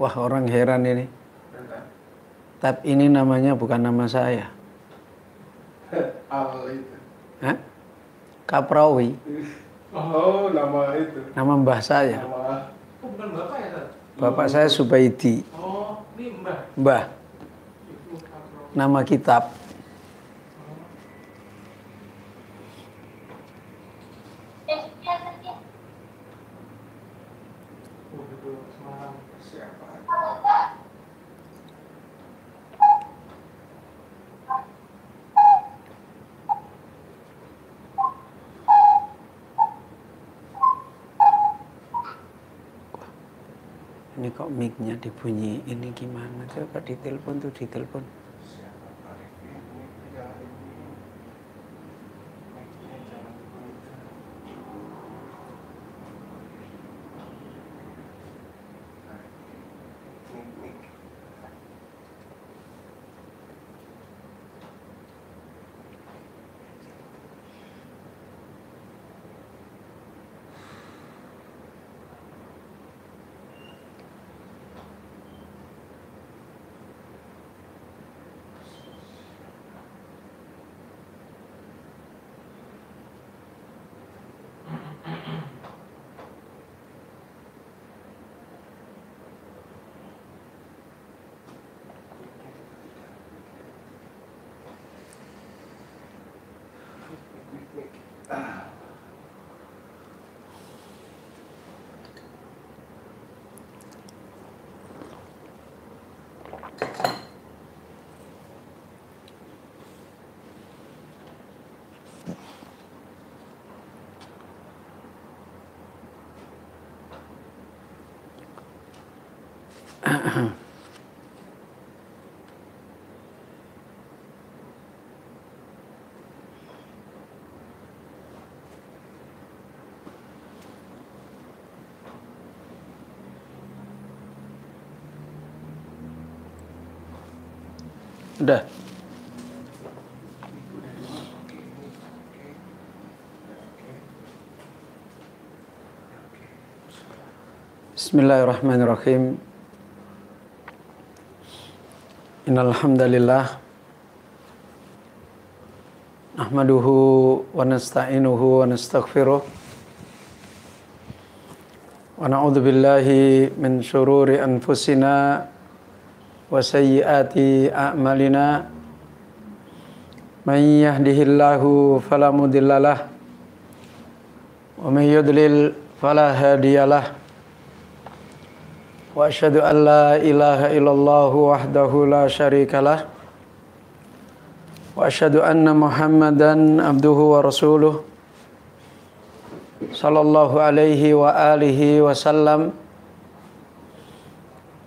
Wah, orang heran ini. Tab ini namanya bukan nama saya. Al itu. Hah? Kaprawi. Oh, nama itu. Nama mbah saya. Nama. Oh, bukan bapak ya, Tad? Bapak saya Subaidi. Oh, ini mbah. Mbah. Nama kitab. Ini kok mic-nya dibunyi, ini gimana? Coba ditelepon tuh, ditelepon. Udah. Bismillahirrahmanirrahim. Innal hamdalillah nahmaduhu wa nasta'inuhu wa nastaghfiruh wa na'udzu billahi min syururi anfusina wa sayyiati a'malina. May yahdihillahu fala mudhillalah wa may yudlil fala hadiyalah. Wa asyhadu an la ilaha illallah wahdahu la syarikalah wa asyhadu anna Muhammadan abduhu wa rasuluh sallallahu alaihi wa alihi wasallam.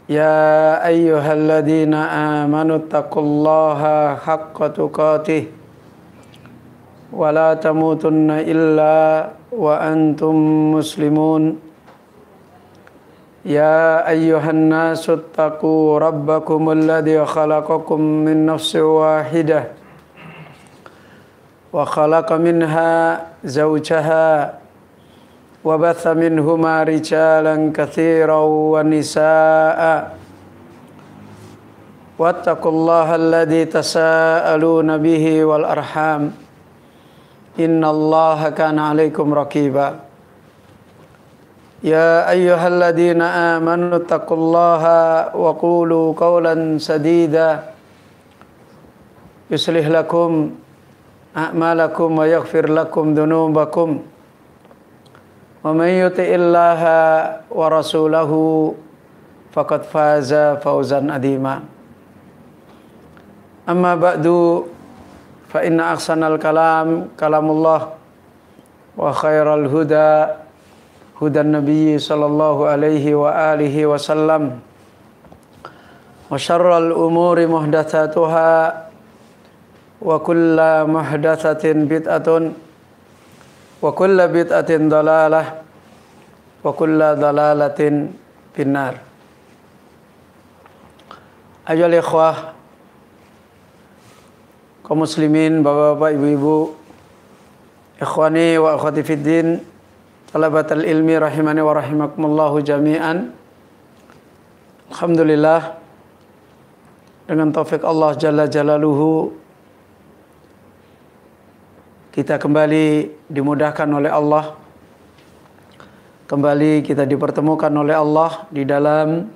Ya ayyuhalladzina amanu taqullaha haqqa tuqatih wa la tamutunna illa wa antum muslimun. Ya ayyuhan nasu taqu rabbakumul ladzi khalaqakum min nafsin wahidah wa khalaqa minha zawjaha wa batha minhuma rijalan katsiran wa nisaa'a wattaqullaha alladzi tasaaluna bihi wal arham innallaha kana 'alaikum raqiba. Ya ayyuhalladzina amanu taqullaha wa qulu qawlan sadida yuslih lakum a'malakum wa yaghfir lakum dhunubakum wa may yuti'illaha wa rasulahu faqad faza fawzan adima. Amma ba'du fa inna ahsanal kalam kalamullah wa khairal huda hudan nabiyyi sallallahu alaihi wa alihi wasallam wa syarrul umuri muhdatsatuha wa kullu muhdatsatin bid'atun wa kullu bid'atin dhalalah wa kullu dhalalatin finnar. Ayolah ikhwah kaum muslimin, bapak-bapak, ibu-ibu, ikhwani wa akhwati fiddin, talabatul ilmi rahimani wa rahimakumullahu jami'an. Alhamdulillah, dengan taufik Allah Jalla Jalaluhu, kita kembali dimudahkan oleh Allah, kembali kita dipertemukan oleh Allah di dalam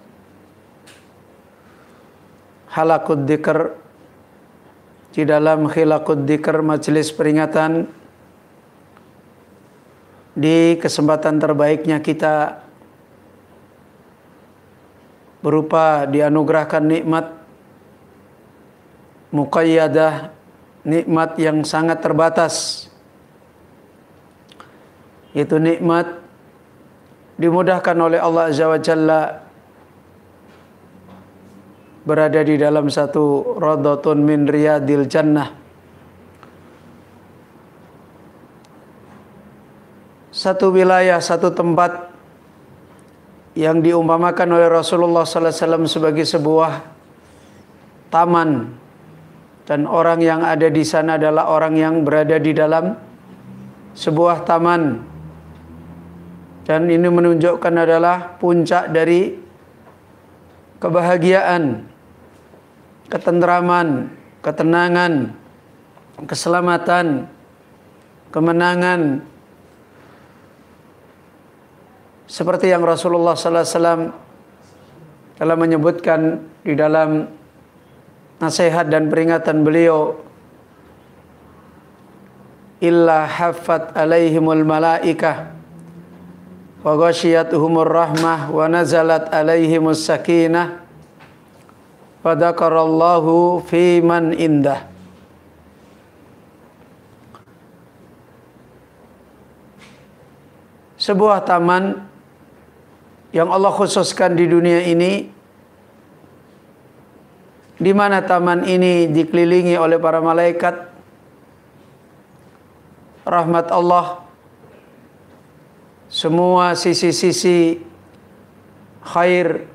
halaqud dzikr, di dalam khilaqud dzikr, majelis peringatan, di kesempatan terbaiknya kita berupa dianugerahkan nikmat muqayyadah, nikmat yang sangat terbatas, yaitu nikmat dimudahkan oleh Allah Azza wa Jalla berada di dalam satu radhatun min riyadil jannah, satu wilayah, satu tempat yang diumpamakan oleh Rasulullah sallallahu alaihi wasallam sebagai sebuah taman, dan orang yang ada di sana adalah orang yang berada di dalam sebuah taman, dan ini menunjukkan adalah puncak dari kebahagiaan, ketentraman, ketenangan, keselamatan, kemenangan, seperti yang Rasulullah sallallahu alaihi wasallam telah menyebutkan di dalam nasihat dan peringatan beliau, illa haffat alaihimul malaikah wa ghasyiyatuhumur rahmah wa nazalat alaihimus sakinah wa dzakarallahu fi man indah. Sebuah taman yang Allah khususkan di dunia ini, di mana taman ini dikelilingi oleh para malaikat, rahmat Allah, semua sisi-sisi khair,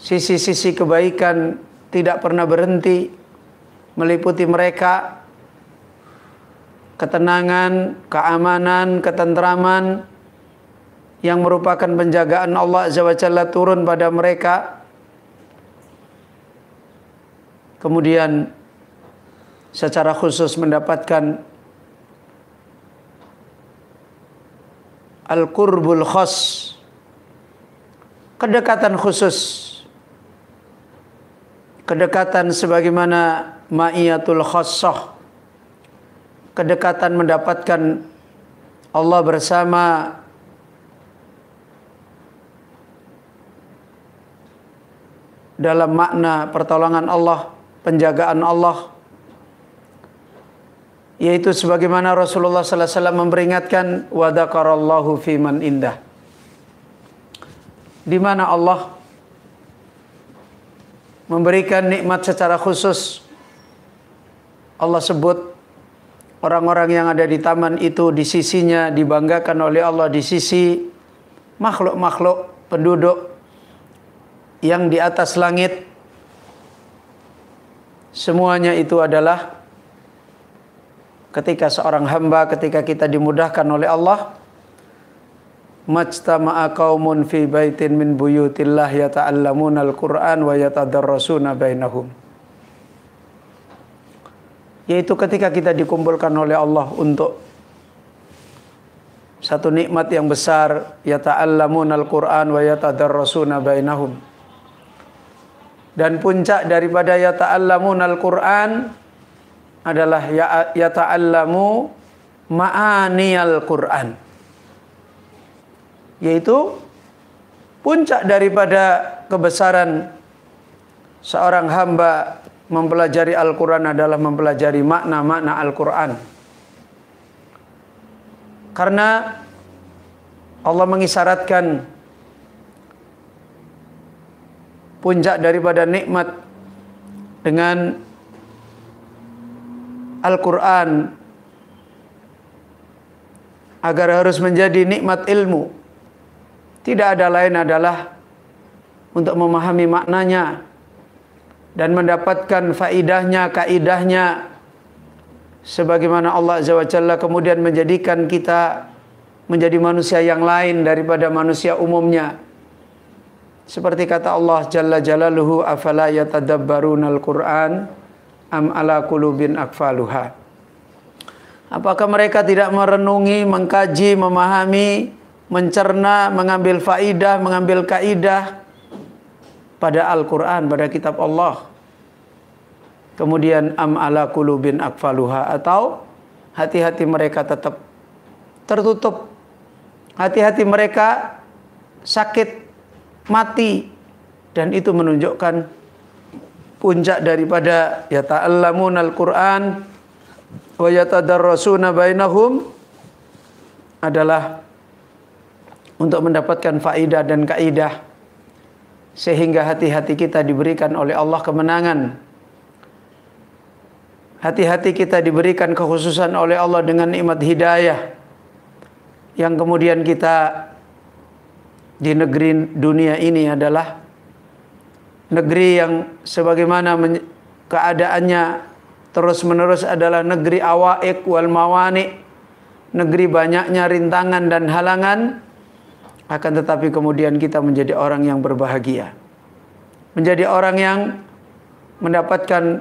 sisi-sisi kebaikan tidak pernah berhenti meliputi mereka. Ketenangan, keamanan, ketentraman yang merupakan penjagaan Allah Azza wa Jalla turun pada mereka. Kemudian secara khusus mendapatkan al-qurbul khas, kedekatan khusus, kedekatan sebagaimana ma'iyatul khassah, kedekatan mendapatkan Allah bersama, dalam makna pertolongan Allah, penjagaan Allah, yaitu sebagaimana Rasulullah sallallahu alaihi wasallam memperingatkan, wa dzakarallahu fi man indah, di mana Allah memberikan nikmat secara khusus. Allah sebut orang-orang yang ada di taman itu di sisinya dibanggakan oleh Allah di sisi makhluk-makhluk penduduk yang di atas langit. Semuanya itu adalah ketika seorang hamba, ketika kita dimudahkan oleh Allah, majtama'a qaumun fi baitin min buyutillah yata'allamuna al-Qur'an wa yatadarrasuna bainahum, yaitu ketika kita dikumpulkan oleh Allah untuk satu nikmat yang besar, yata'allamuna al-Qur'an wa yatadarrasuna bainahum. Dan puncak daripada yata'allamuna al-Qur'an adalah yata'allamu ma'aniyal Qur'an, yaitu puncak daripada kebesaran seorang hamba mempelajari Al-Quran adalah mempelajari makna-makna Al-Quran. Karena Allah mengisyaratkan puncak daripada nikmat dengan Al-Quran agar harus menjadi nikmat ilmu. Tidak ada lain adalah untuk memahami maknanya dan mendapatkan faidahnya, kaidahnya, sebagaimana Allah Azza wa Jalla kemudian menjadikan kita menjadi manusia yang lain daripada manusia umumnya. Seperti kata Allah Jalla Jalaluhu, afala yatadabbarunal Qur'an am ala qulubin akfaluha. Apakah mereka tidak merenungi, mengkaji, memahami, mencerna, mengambil faidah, mengambil kaidah pada Al-Quran, pada kitab Allah? Kemudian am ala qulubin akfaluha, atau hati-hati mereka tetap tertutup, hati-hati mereka sakit, mati, dan itu menunjukkan puncak daripada yata'allamun al-Quran wa yatadarrasuna bainahum adalah untuk mendapatkan faidah dan kaidah, sehingga hati-hati kita diberikan oleh Allah kemenangan. Hati-hati kita diberikan kekhususan oleh Allah dengan nikmat hidayah, yang kemudian kita di negeri dunia ini adalah negeri yang sebagaimana keadaannya terus-menerus adalah negeri awaiq wal mawani, negeri banyaknya rintangan dan halangan. Akan tetapi kemudian kita menjadi orang yang berbahagia, menjadi orang yang mendapatkan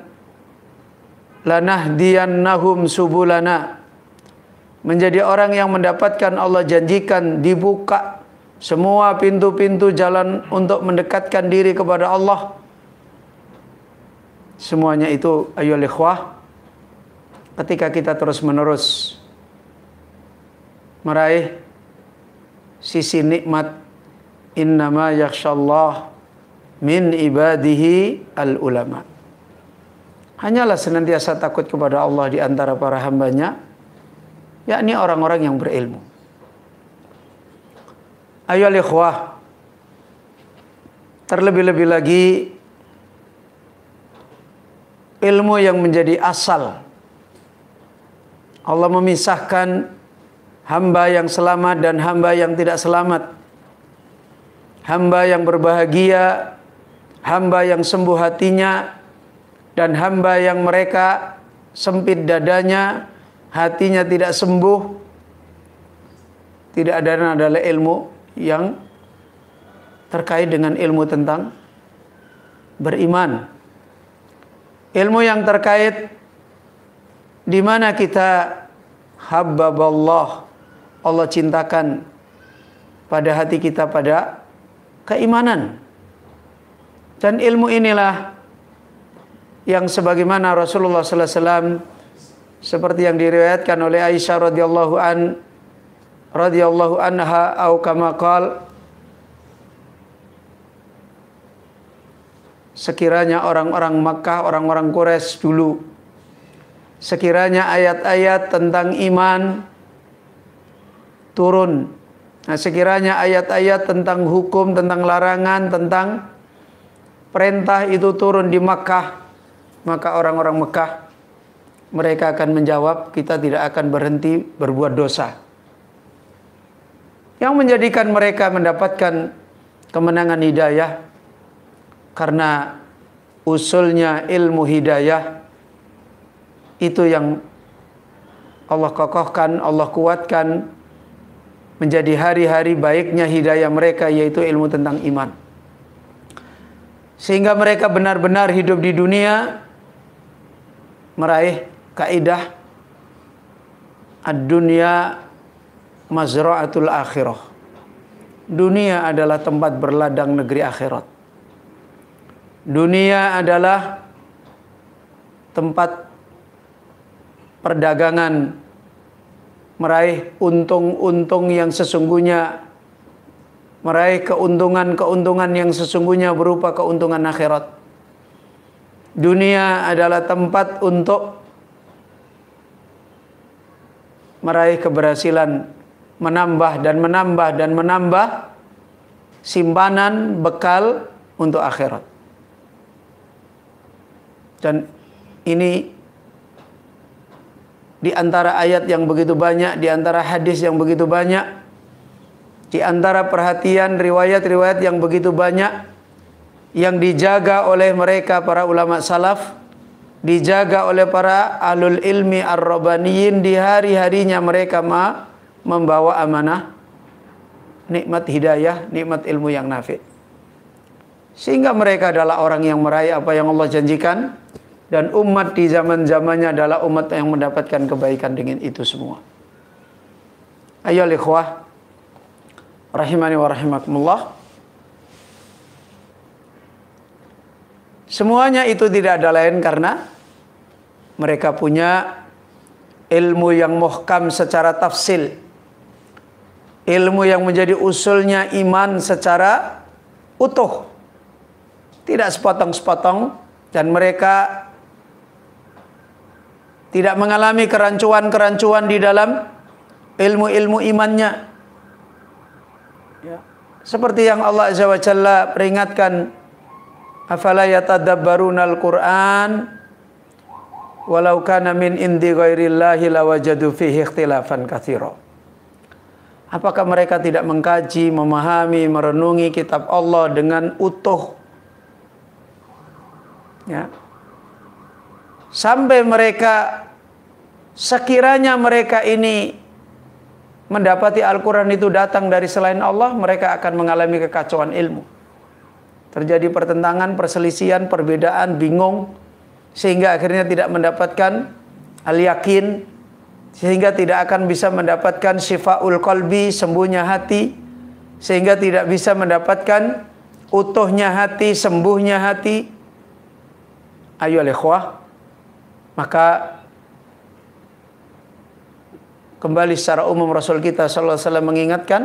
lanahdiyannahum subulana, menjadi orang yang mendapatkan Allah janjikan dibuka semua pintu-pintu jalan untuk mendekatkan diri kepada Allah. Semuanya itu ayyuhal ikhwah, ketika kita terus-menerus meraih sisi nikmat innama yakhshallah min ibadihi al-ulama. Hanyalah senantiasa takut kepada Allah di antara para hambanya, yakni orang-orang yang berilmu. Ayyuhal ikhwah, terlebih-lebih lagi ilmu yang menjadi asal. Allah memisahkan hamba yang selamat dan hamba yang tidak selamat, hamba yang berbahagia, hamba yang sembuh hatinya, dan hamba yang mereka sempit dadanya, hatinya tidak sembuh. Tidak ada adalah ilmu yang terkait dengan ilmu tentang beriman. Ilmu yang terkait di mana kita habbaballah, Allah cintakan pada hati kita pada keimanan. Dan ilmu inilah yang sebagaimana Rasulullah sallallahu alaihi wasallam seperti yang diriwayatkan oleh Aisyah radhiyallahu anha au kama qala, sekiranya orang-orang Makkah, orang-orang Quraisy dulu, sekiranya ayat-ayat tentang iman turun, nah sekiranya ayat-ayat tentang hukum, tentang larangan, tentang perintah itu turun di Makkah, maka orang-orang Mekah mereka akan menjawab, kita tidak akan berhenti berbuat dosa. Yang menjadikan mereka mendapatkan kemenangan hidayah karena usulnya ilmu hidayah itu yang Allah kokohkan, Allah kuatkan menjadi hari-hari baiknya hidayah mereka, yaitu ilmu tentang iman. Sehingga mereka benar-benar hidup di dunia meraih kaidah ad-dunya mazra'atul akhirah. Dunia adalah tempat berladang negeri akhirat. Dunia adalah tempat perdagangan, meraih untung-untung yang sesungguhnya, meraih keuntungan-keuntungan yang sesungguhnya berupa keuntungan akhirat. Dunia adalah tempat untuk meraih keberhasilan, menambah dan menambah dan menambah simpanan bekal untuk akhirat. Dan ini di antara ayat yang begitu banyak, di antara hadis yang begitu banyak, di antara perhatian riwayat-riwayat yang begitu banyak yang dijaga oleh mereka para ulama salaf, dijaga oleh para ahlul ilmi ar-rabbaniyin di hari-harinya mereka membawa amanah nikmat hidayah, nikmat ilmu yang nafi. Sehingga mereka adalah orang yang meraih apa yang Allah janjikan, dan umat di zaman-zamannya adalah umat yang mendapatkan kebaikan dengan itu semua. Ayo ikhwah rahimani wa rahimakumullah. Semuanya itu tidak ada lain karena mereka punya ilmu yang muhkam secara tafsil, ilmu yang menjadi usulnya iman secara utuh, tidak sepotong-sepotong, dan mereka tidak mengalami kerancuan-kerancuan di dalam ilmu-ilmu imannya. Ya. Seperti yang Allah Azza wa Jalla peringatkan, afala yatadabbarunal Qur'an walau kana min indi ghairillahi lawajadu fihi ikhtilafan katsira. Apakah mereka tidak mengkaji, memahami, merenungi kitab Allah dengan utuh? Ya. Sampai mereka, sekiranya mereka ini mendapati Al-Quran itu datang dari selain Allah, mereka akan mengalami kekacauan ilmu. Terjadi pertentangan, perselisihan, perbedaan, bingung, sehingga akhirnya tidak mendapatkan al-yakin, sehingga tidak akan bisa mendapatkan syifaul qalbi, sembuhnya hati, sehingga tidak bisa mendapatkan utuhnya hati, sembuhnya hati. Ayo ikhwah, maka kembali secara umum Rasul kita sallallahu alaihi wasallam mengingatkan,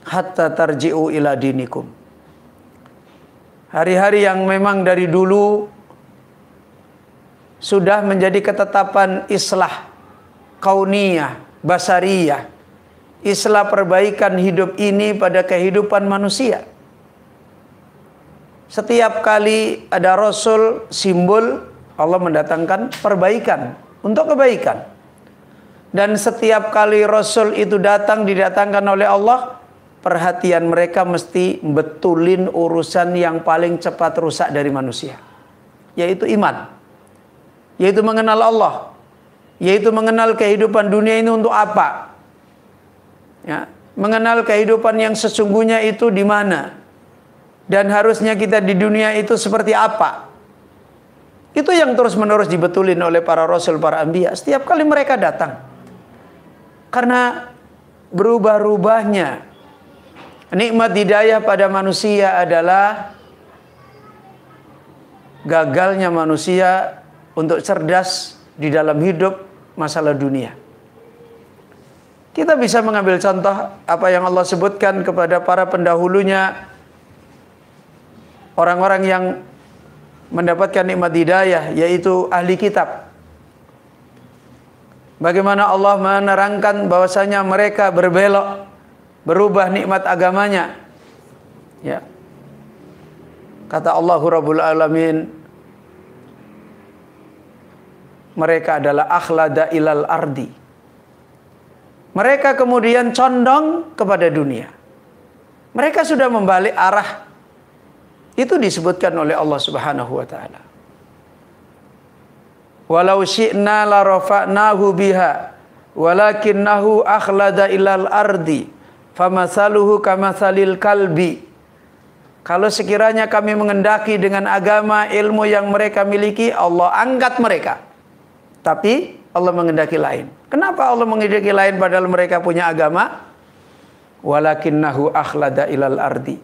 hatta tarji'u ila dinikum. Hari-hari yang memang dari dulu sudah menjadi ketetapan islah kauniyah, basariyah, islah perbaikan hidup ini pada kehidupan manusia. Setiap kali ada Rasul, simbol Allah mendatangkan perbaikan untuk kebaikan. Dan setiap kali Rasul itu didatangkan oleh Allah, perhatian mereka mesti betulin urusan yang paling cepat rusak dari manusia, yaitu iman, yaitu mengenal Allah, yaitu mengenal kehidupan dunia ini untuk apa, ya, mengenal kehidupan yang sesungguhnya itu di mana, dan harusnya kita di dunia itu seperti apa. Itu yang terus-menerus dibetulin oleh para Rasul, para Anbiya setiap kali mereka datang. Karena berubah-ubahnya nikmat hidayah pada manusia adalah gagalnya manusia untuk cerdas di dalam hidup masalah dunia. Kita bisa mengambil contoh apa yang Allah sebutkan kepada para pendahulunya, orang-orang yang mendapatkan nikmat hidayah, yaitu ahli kitab. Bagaimana Allah menerangkan bahwasanya mereka berbelok, berubah nikmat agamanya. Ya. Kata Allahu Rabbul Alamin, mereka adalah akhlada ilal ardi. Mereka kemudian condong kepada dunia. Mereka sudah membalik arah. Itu disebutkan oleh Allah Subhanahu wa taala. Walau syi'na la rafa'nahu biha walakinnahu akhlada ilal ardi famathaluhu kamathalil kalbi. Kalau sekiranya kami mengendaki dengan agama, ilmu yang mereka miliki, Allah angkat mereka. Tapi Allah mengendaki lain. Kenapa Allah mengendaki lain padahal mereka punya agama? Walakinnahu akhlada ilal ardi.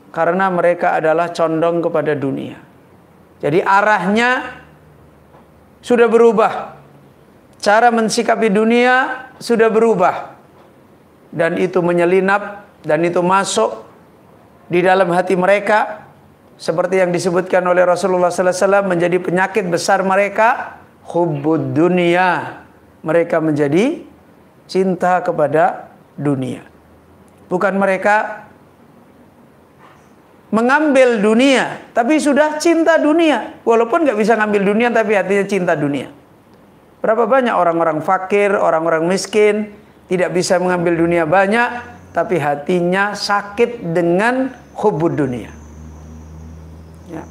Karena mereka adalah condong kepada dunia. Jadi arahnya sudah berubah. Cara mensikapi dunia sudah berubah. Dan itu menyelinap, dan itu masuk di dalam hati mereka. Seperti yang disebutkan oleh Rasulullah SAW, menjadi penyakit besar mereka, hubbud dunia. Mereka menjadi cinta kepada dunia. Bukan mereka mengambil dunia, tapi sudah cinta dunia. Walaupun nggak bisa ngambil dunia, tapi hatinya cinta dunia. Berapa banyak orang-orang fakir, orang-orang miskin, tidak bisa mengambil dunia banyak, tapi hatinya sakit dengan hubbud dunia. Ya.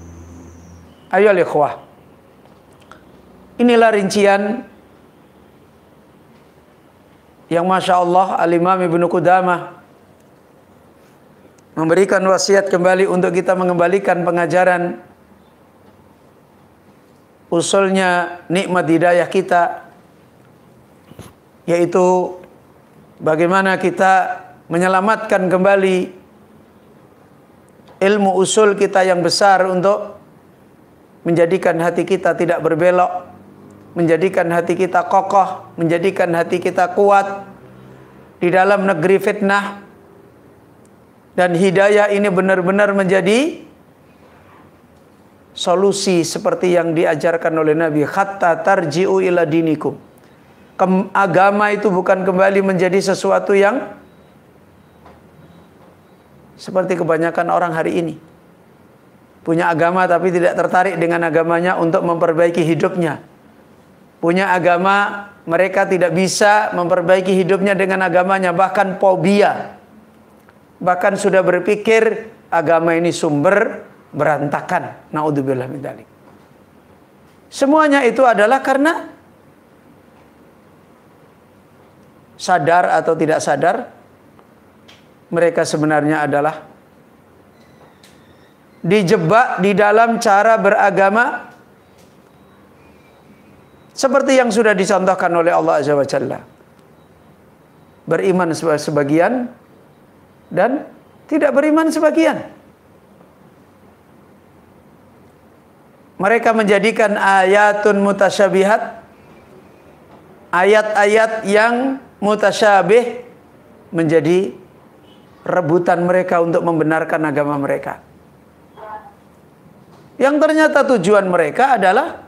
Ayo ikhwah. Inilah rincian yang Masya Allah Al-Imam Ibnu Qudamah memberikan wasiat kembali untuk kita mengembalikan pengajaran usulnya nikmat hidayah kita, yaitu bagaimana kita menyelamatkan kembali ilmu usul kita yang besar untuk menjadikan hati kita tidak berbelok, menjadikan hati kita kokoh, menjadikan hati kita kuat di dalam negeri fitnah. Dan hidayah ini benar-benar menjadi solusi seperti yang diajarkan oleh Nabi, hatta tarji'u ila dinikum. Agama itu bukan kembali menjadi sesuatu yang seperti kebanyakan orang hari ini. Punya agama tapi tidak tertarik dengan agamanya untuk memperbaiki hidupnya. Punya agama, mereka tidak bisa memperbaiki hidupnya dengan agamanya, bahkan fobia. Bahkan sudah berpikir agama ini sumber berantakan. Naudzubillah min dzalik. Semuanya itu adalah karena sadar atau tidak sadar, mereka sebenarnya adalah dijebak di dalam cara beragama seperti yang sudah dicontohkan oleh Allah Azza wa Jalla. Beriman sebagian dan tidak beriman sebagian. Mereka menjadikan ayatun mutasyabihat, ayat-ayat yang mutasyabih, menjadi rebutan mereka untuk membenarkan agama mereka. Yang ternyata tujuan mereka adalah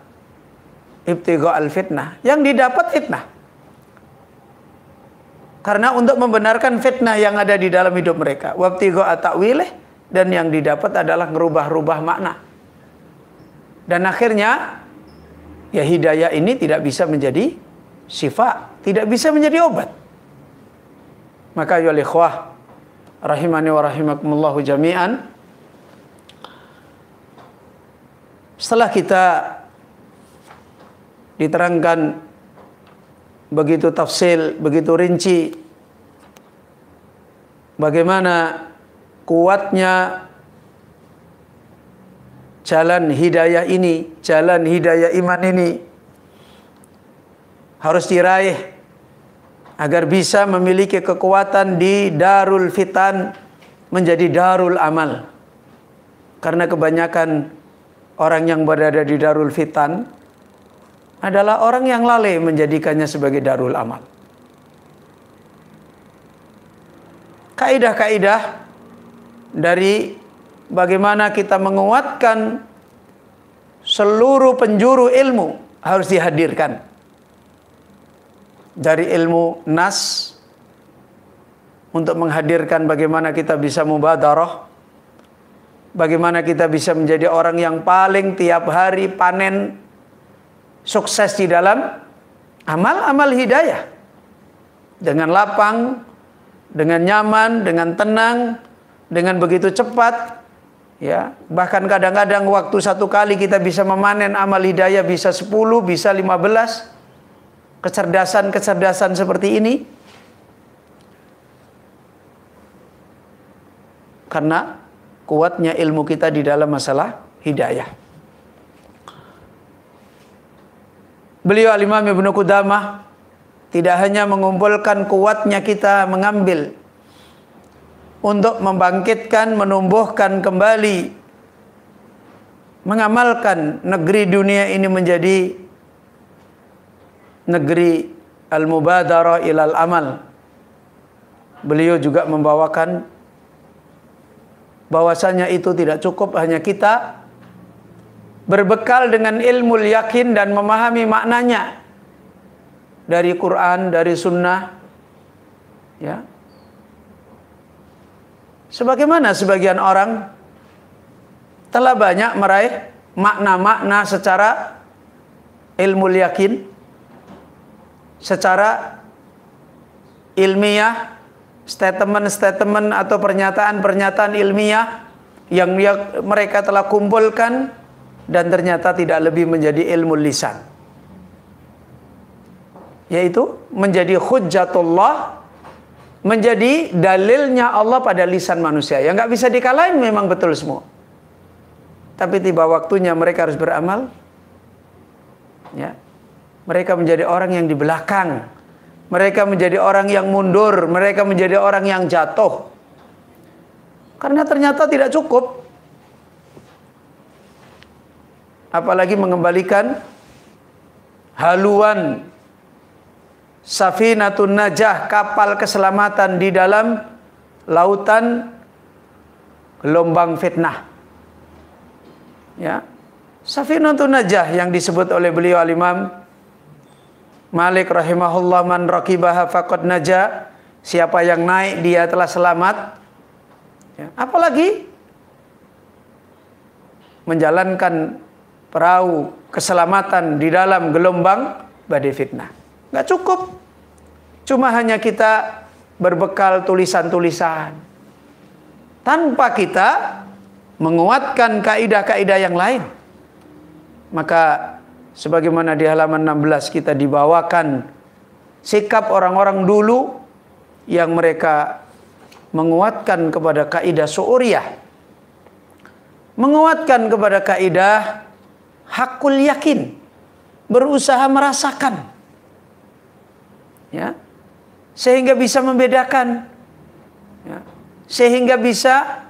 ibtigha al-fitnah, yang didapat fitnah. Karena untuk membenarkan fitnah yang ada di dalam hidup mereka, wabtigha at-ta'wilih, dan yang didapat adalah ngerubah-rubah makna. Dan akhirnya ya hidayah ini tidak bisa menjadi syifa, tidak bisa menjadi obat. Maka ya ikhwah rahimani wa rahimakumullahu jami'an, setelah kita diterangkan begitu tafsil, begitu rinci bagaimana kuatnya jalan hidayah ini, jalan hidayah iman ini harus diraih agar bisa memiliki kekuatan di darul fitan menjadi darul amal. Karena kebanyakan orang yang berada di darul fitan adalah orang yang lalai menjadikannya sebagai darul amal. Kaidah-kaidah dari bagaimana kita menguatkan seluruh penjuru ilmu harus dihadirkan. Dari ilmu nas untuk menghadirkan bagaimana kita bisa mubadarah, bagaimana kita bisa menjadi orang yang paling tiap hari panen sukses di dalam amal-amal hidayah. Dengan lapang, dengan nyaman, dengan tenang, dengan begitu cepat. Ya, bahkan kadang-kadang waktu satu kali kita bisa memanen amal hidayah bisa 10, bisa 15. Kecerdasan-kecerdasan seperti ini karena kuatnya ilmu kita di dalam masalah hidayah. Beliau Al-Imam Ibnu Qudamah tidak hanya mengumpulkan kuatnya kita mengambil untuk membangkitkan, menumbuhkan kembali, mengamalkan negeri dunia ini menjadi negeri al-mubadarah ilal amal. Beliau juga membawakan bahwasanya itu tidak cukup hanya kita berbekal dengan ilmu yakin dan memahami maknanya dari Quran, dari sunnah, Ya. Sebagaimana sebagian orang telah banyak meraih makna-makna secara ilmu yakin, secara ilmiah, statement-statement atau pernyataan-pernyataan ilmiah yang mereka telah kumpulkan, dan ternyata tidak lebih menjadi ilmu lisan, yaitu menjadi hujjatullah, menjadi dalilnya Allah pada lisan manusia. Yang nggak bisa dikalahin memang betul semua. Tapi tiba waktunya mereka harus beramal. Ya. Mereka menjadi orang yang di belakang. Mereka menjadi orang yang mundur. Mereka menjadi orang yang jatuh. Karena ternyata tidak cukup. Apalagi mengembalikan haluan Safinatun Najah, kapal keselamatan di dalam lautan gelombang fitnah. Ya. Safinatun Najah yang disebut oleh beliau Al-Imam Malik rahimahullah, man raqibaha faqad najah, siapa yang naik dia telah selamat. Ya. Apalagi menjalankan perahu keselamatan di dalam gelombang badai fitnah. Nggak cukup cuma hanya kita berbekal tulisan-tulisan tanpa kita menguatkan kaidah-kaidah yang lain. Maka sebagaimana di halaman 16 kita dibawakan sikap orang-orang dulu yang mereka menguatkan kepada kaidah syu'uriyah, menguatkan kepada kaidah hakul yakin, berusaha merasakan. Ya, sehingga bisa membedakan, ya, sehingga bisa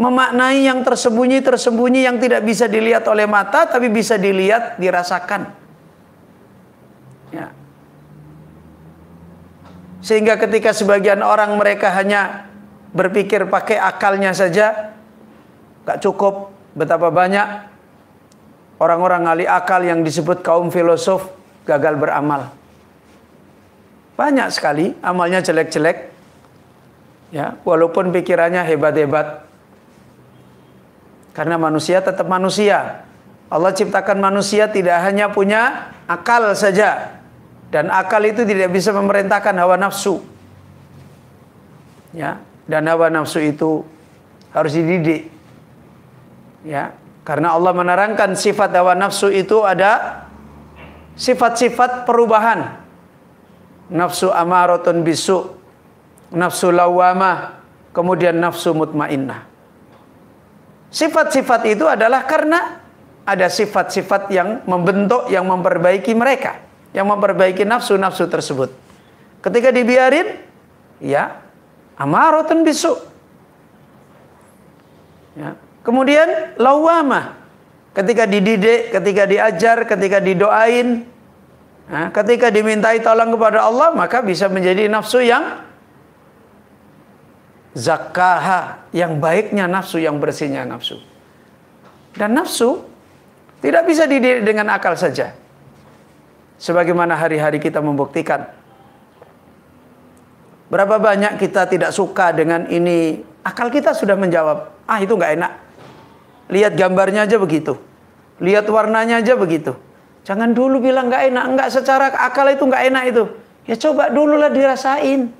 memaknai yang tersembunyi yang tidak bisa dilihat oleh mata tapi bisa dilihat, dirasakan. Ya. Sehingga ketika sebagian orang mereka hanya berpikir pakai akalnya saja, gak cukup. Betapa banyak orang-orang ahli akal yang disebut kaum filosof gagal beramal. Banyak sekali amalnya jelek-jelek, ya, walaupun pikirannya hebat-hebat. Karena manusia tetap manusia. Allah ciptakan manusia tidak hanya punya akal saja, dan akal itu tidak bisa memerintahkan hawa nafsu. Ya, dan hawa nafsu itu harus dididik. Ya, karena Allah menerangkan sifat hawa nafsu itu ada sifat-sifat perubahan. Nafsu amaratun bisu, nafsu lawamah, kemudian nafsu mutmainnah. Sifat-sifat itu adalah karena ada sifat-sifat yang membentuk, yang memperbaiki mereka, yang memperbaiki nafsu-nafsu tersebut. Ketika dibiarin, ya, amaratun bisu. Ya. Kemudian lawamah, ketika dididik, ketika diajar, ketika didoain, nah, ketika dimintai tolong kepada Allah, maka bisa menjadi nafsu yang zakkaha, yang baiknya nafsu, yang bersihnya nafsu. Dan nafsu tidak bisa dididik dengan akal saja. Sebagaimana hari-hari kita membuktikan. Berapa banyak kita tidak suka dengan ini, akal kita sudah menjawab, ah itu nggak enak. Lihat gambarnya aja begitu, lihat warnanya aja begitu. Jangan dulu bilang nggak enak, nggak, secara akal itu nggak enak itu. Ya coba dulu lah dirasain.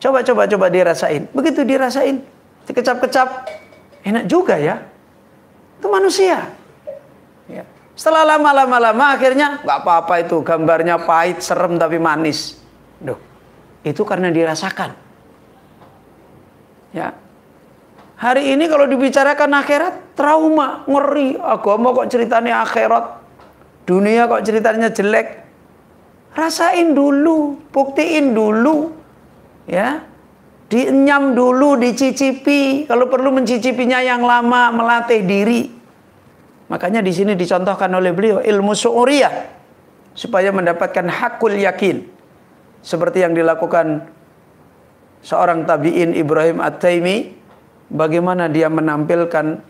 Coba dirasain. Begitu dirasain, dikecap-kecap, enak juga ya. Itu manusia. Ya. Setelah lama akhirnya nggak apa-apa itu, gambarnya pahit, serem tapi manis. Duh, itu karena dirasakan. Ya. Hari ini kalau dibicarakan akhirat, trauma, ngeri. Agama kok ceritanya akhirat. Dunia kok ceritanya jelek. Rasain dulu, buktiin dulu. Ya. Dienyam dulu, dicicipi. Kalau perlu mencicipinya yang lama, melatih diri. Makanya di sini dicontohkan oleh beliau ilmu syu'uriyah supaya mendapatkan hakul yakin. Seperti yang dilakukan seorang tabi'in Ibrahim At-Taimi, bagaimana dia menampilkan,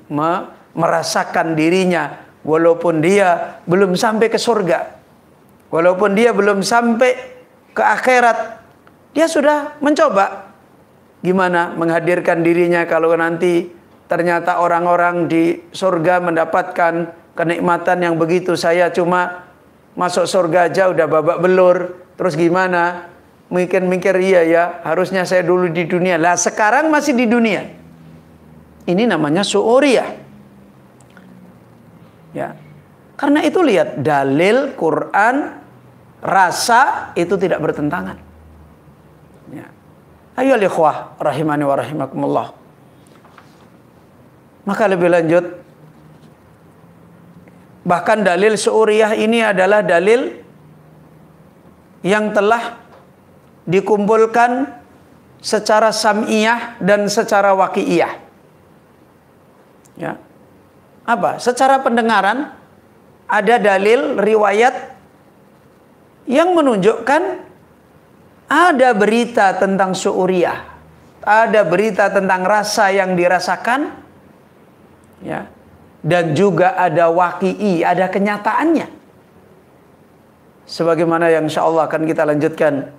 merasakan dirinya walaupun dia belum sampai ke surga, walaupun dia belum sampai ke akhirat, Dia sudah mencoba gimana menghadirkan dirinya kalau nanti ternyata orang-orang di surga mendapatkan kenikmatan yang begitu, saya cuma masuk surga aja udah babak belur. Terus gimana? Mikir-mikir, iya ya, harusnya saya dulu di dunia. Lah sekarang masih di dunia. Ini namanya su'uriyah. Ya. Karena itu lihat, dalil Quran, rasa itu tidak bertentangan. Ya. Ayo ikhwah rahimani wa rahimakumullah. Maka lebih lanjut, bahkan dalil su'uriyah ini adalah dalil yang telah dikumpulkan secara sam'iyah dan secara waqi'iyah. Ya. Apa? Secara pendengaran ada dalil riwayat yang menunjukkan ada berita tentang su'uriyah, ada berita tentang rasa yang dirasakan, ya, dan juga ada waqi'i, ada kenyataannya. Sebagaimana yang insyaallah akan kita lanjutkan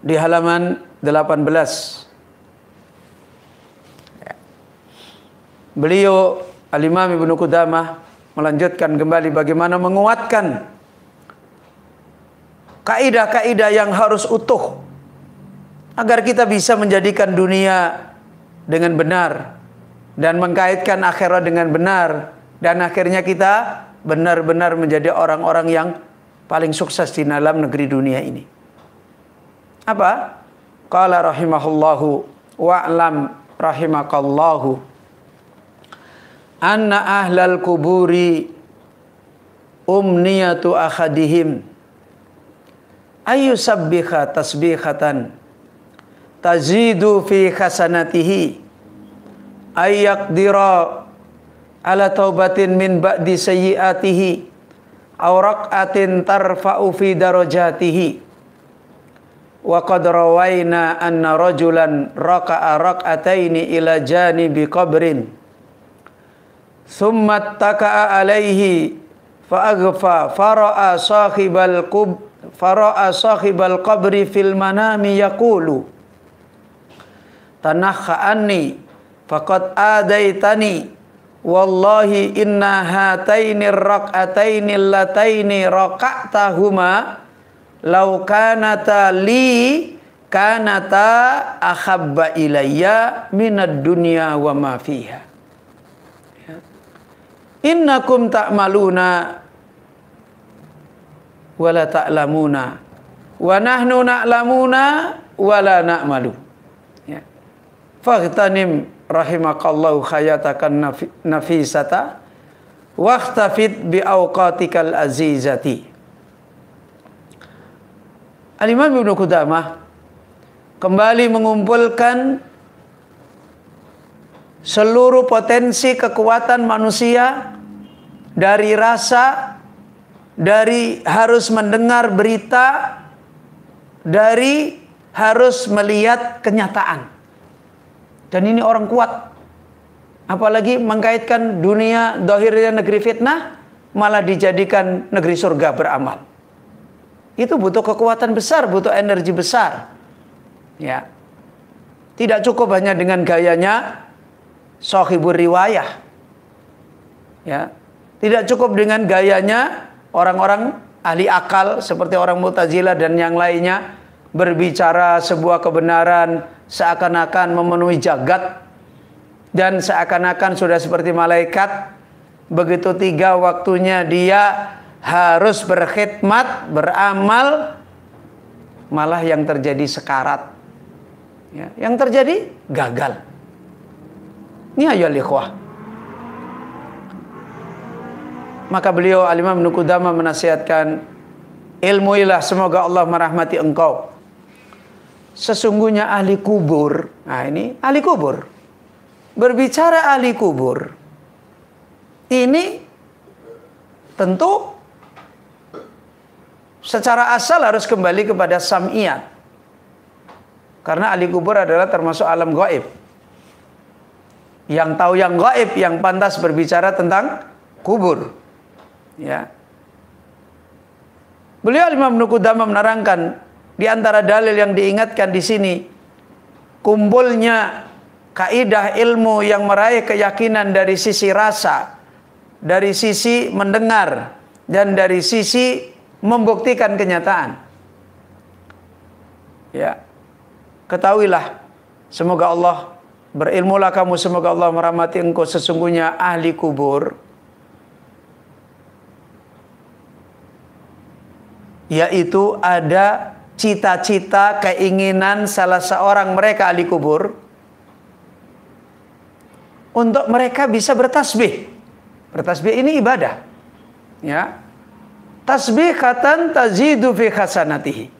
di halaman 18. Beliau Al-Imam Ibnu Qudamah melanjutkan kembali bagaimana menguatkan kaidah-kaidah yang harus utuh agar kita bisa menjadikan dunia dengan benar dan mengkaitkan akhirat dengan benar, dan akhirnya kita benar-benar menjadi orang-orang yang paling sukses di dalam negeri dunia ini. Apa? Qala rahimahullahu wa'lam rahimakallahu anna ahlal kuburi umniyatu akhadihim ayu sabbiha tasbihatan tazidu fi hasanatihi ayyaqdira ala taubatin min ba'di sayyiatihi aw raq'atin tarfa'u fi darajatihi. Wa qad rawaina anna rajulan raka'a rak'ataini ila janibi qabrin thumma taka'a alaihi fa'aghfa fara'a sahibal qabri fil manami yaqulu tanakha anni faqad adaitani wallahi inna hataini rak'ataini allataini raka'tahuma law kanata li kanata ahabba ilayya minad dunya wa ma fiha. Innakum ta'maluna wa la ta'lamuna wa nahnu na'lamuna wa la na'malu. Ya. Faghtanim rahimakallahu khayatakan nafisata wakhtafid bi awqatikal azizati. Al-Imam Ibnu Qudamah kembali mengumpulkan seluruh potensi kekuatan manusia, dari rasa, dari harus mendengar berita, dari harus melihat kenyataan. Dan ini orang kuat. Apalagi mengkaitkan dunia zahirnya negeri fitnah, malah dijadikan negeri surga beramal. Itu butuh kekuatan besar, butuh energi besar. Ya. Tidak cukup hanya dengan gayanya sahibur riwayah. Ya. Tidak cukup dengan gayanya orang-orang ahli akal seperti orang Mu'tazilah dan yang lainnya berbicara sebuah kebenaran seakan-akan memenuhi jagat dan seakan-akan sudah seperti malaikat. Begitu tiga waktunya dia harus berkhidmat, beramal, malah yang terjadi sekarat. Ya, yang terjadi gagal. Ini ayo ikhwah. Maka beliau Al-Imam Ibnu Qudamah menasihatkan, ilmuilah semoga Allah merahmati engkau. Sesungguhnya ahli kubur, nah ini ahli kubur. Berbicara ahli kubur, ini tentu secara asal harus kembali kepada sam'iyat. Karena ahli kubur adalah termasuk alam gaib. Yang tahu yang gaib, yang pantas berbicara tentang kubur. Ya. Beliau Imam Ibnu Qudamah menerangkan di antara dalil yang diingatkan di sini, kumpulnya kaidah ilmu yang meraih keyakinan dari sisi rasa, dari sisi mendengar, dan dari sisi membuktikan kenyataan. Ya, ketahuilah, semoga Allah, berilmulah kamu, semoga Allah merahmati engkau, sesungguhnya ahli kubur, yaitu ada cita-cita, keinginan salah seorang mereka ahli kubur untuk mereka bisa bertasbih. Bertasbih ini ibadah. Ya. Tasbihatan tazidu fi hasanatihi.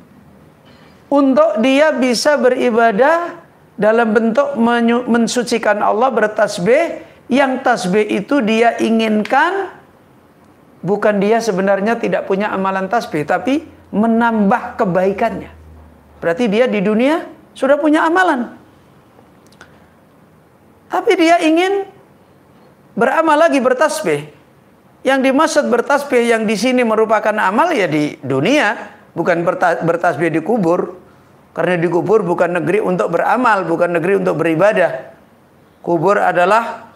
Untuk dia bisa beribadah dalam bentuk mensucikan Allah, bertasbih, yang tasbih itu dia inginkan, bukan dia sebenarnya tidak punya amalan tasbih, tapi menambah kebaikannya. Berarti dia di dunia sudah punya amalan, tapi dia ingin beramal lagi, bertasbih. Yang dimaksud bertasbih yang di sini merupakan amal ya di dunia, bukan bertasbih di kubur. Karena di kubur bukan negeri untuk beramal, bukan negeri untuk beribadah. Kubur adalah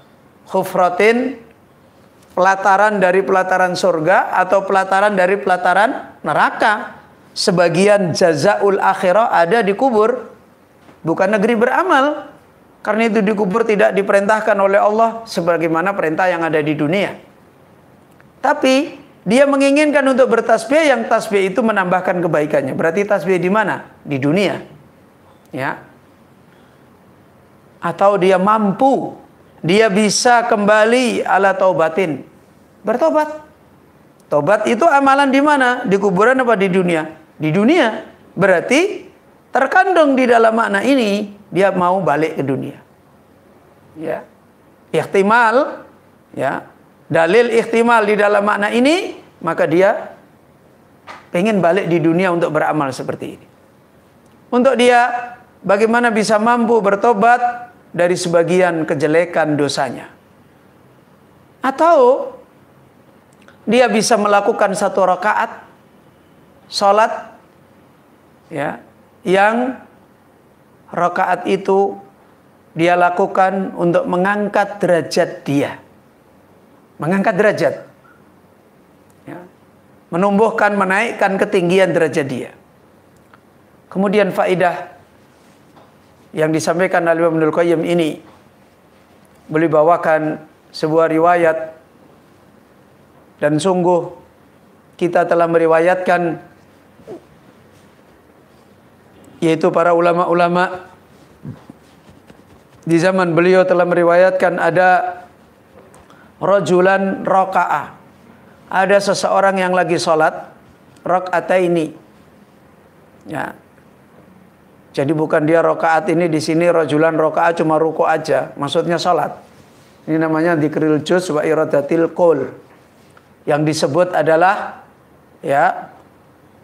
khufratin, pelataran dari pelataran surga atau pelataran dari pelataran neraka. Sebagian jazaul akhirah ada di kubur, bukan negeri beramal. Karena itu di kubur tidak diperintahkan oleh Allah sebagaimana perintah yang ada di dunia. Tapi dia menginginkan untuk bertasbih, yang tasbih itu menambahkan kebaikannya. Berarti tasbih di mana? Di dunia. Ya. Atau dia mampu, dia bisa kembali ala taubatin, bertobat. Tobat itu amalan di mana? Di kuburan apa di dunia? Di dunia. Berarti terkandung di dalam makna ini dia mau balik ke dunia. Ya. Ihtimal, ya. Dalil ihtimal di dalam makna ini, maka dia pengen balik di dunia untuk beramal seperti ini. Untuk dia bagaimana bisa mampu bertobat dari sebagian kejelekan dosanya. Atau dia bisa melakukan satu rakaat salat, ya, yang rakaat itu dia lakukan untuk mengangkat derajat dia. Mengangkat derajat, ya, menumbuhkan, menaikkan ketinggian derajat dia. Kemudian faidah yang disampaikan oleh Ibnu Qayyim ini, beliau bawakan sebuah riwayat, dan sungguh kita telah meriwayatkan, yaitu para ulama-ulama di zaman beliau telah meriwayatkan ada rajulan roka'ah, ada seseorang yang lagi sholat rakaataini. Ya. Jadi bukan dia rakaat ini di sini rajulan roka'ah cuma ruku aja, maksudnya sholat. Ini namanya dzikril juz wa iradatil qul. Yang disebut adalah, ya,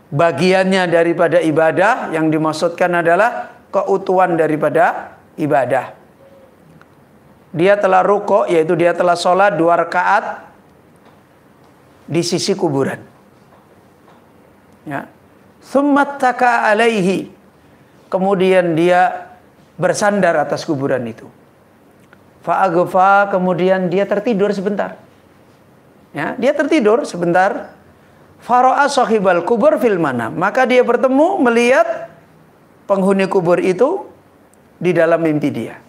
bagiannya daripada ibadah, yang dimaksudkan adalah keutuhan daripada ibadah. Dia telah ruku, yaitu dia telah sholat 2 rakaat di sisi kuburan. Ya. Tsumma taka alaihi. Kemudian dia bersandar atas kuburan itu. Fa'aghfa, kemudian dia tertidur sebentar. Ya, dia tertidur sebentar. Fara'a sahibal kubur fil manam. Maka dia bertemu, melihat penghuni kubur itu di dalam mimpi dia.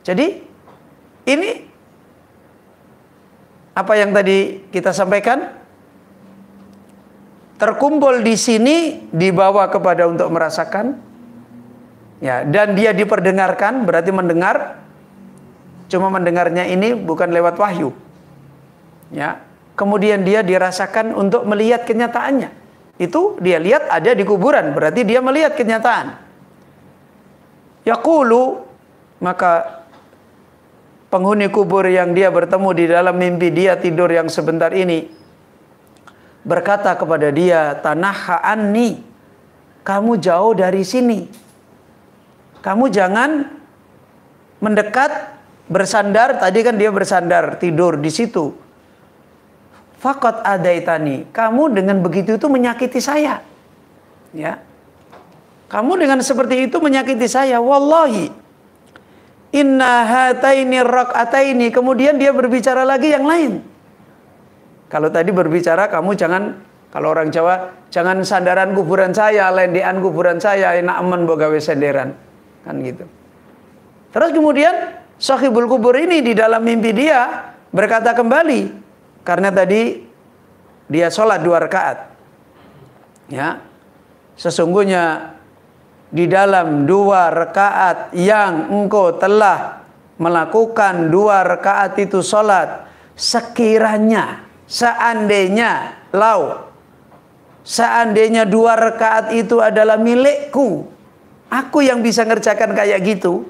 Jadi ini apa yang tadi kita sampaikan, terkumpul di sini, dibawa kepada untuk merasakan, ya, dan dia diperdengarkan, berarti mendengar. Cuma mendengarnya ini bukan lewat wahyu, ya. Kemudian dia dirasakan untuk melihat kenyataannya. Itu dia lihat ada di kuburan, berarti dia melihat kenyataan. Yaqulu, maka penghuni kubur yang dia bertemu di dalam mimpi dia tidur yang sebentar ini berkata kepada dia, tanahha anni, kamu jauh dari sini, kamu jangan mendekat, bersandar. Tadi kan dia bersandar tidur di situ. Faqad adaitani, kamu dengan begitu itu menyakiti saya, ya. Kamu dengan seperti itu menyakiti saya. Wallahi. Inna hataini rak'ataini. Kemudian dia berbicara lagi yang lain. Kalau tadi berbicara, kamu jangan, kalau orang Jawa, jangan sandaran kuburan saya, lendean kuburan saya, enak aman bogawe senderan. Kan gitu. Terus kemudian, sahibul kubur ini di dalam mimpi dia berkata kembali. Karena tadi dia sholat 2 rakaat. Ya. Sesungguhnya di dalam 2 rakaat yang engkau telah melakukan 2 rakaat itu sholat, sekiranya, seandainya, seandainya 2 rakaat itu adalah milikku, aku yang bisa ngerjakan kayak gitu,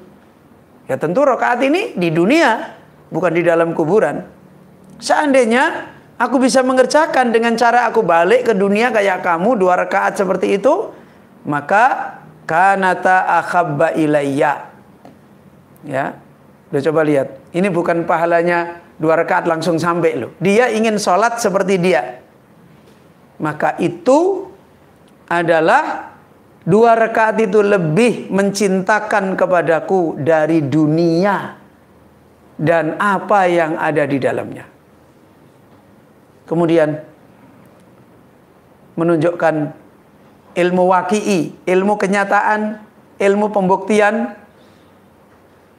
ya tentu rakaat ini di dunia, bukan di dalam kuburan. Seandainya aku bisa mengerjakan dengan cara aku balik ke dunia kayak kamu 2 rakaat seperti itu, maka kanata akhabba ilayya. Ya. Udah coba lihat. Ini bukan pahalanya 2 rakaat langsung sampai loh. Dia ingin sholat seperti dia. Maka itu adalah 2 rakaat itu lebih mencintakan kepadaku dari dunia dan apa yang ada di dalamnya. Kemudian menunjukkan ilmu waqi'i, ilmu kenyataan, ilmu pembuktian.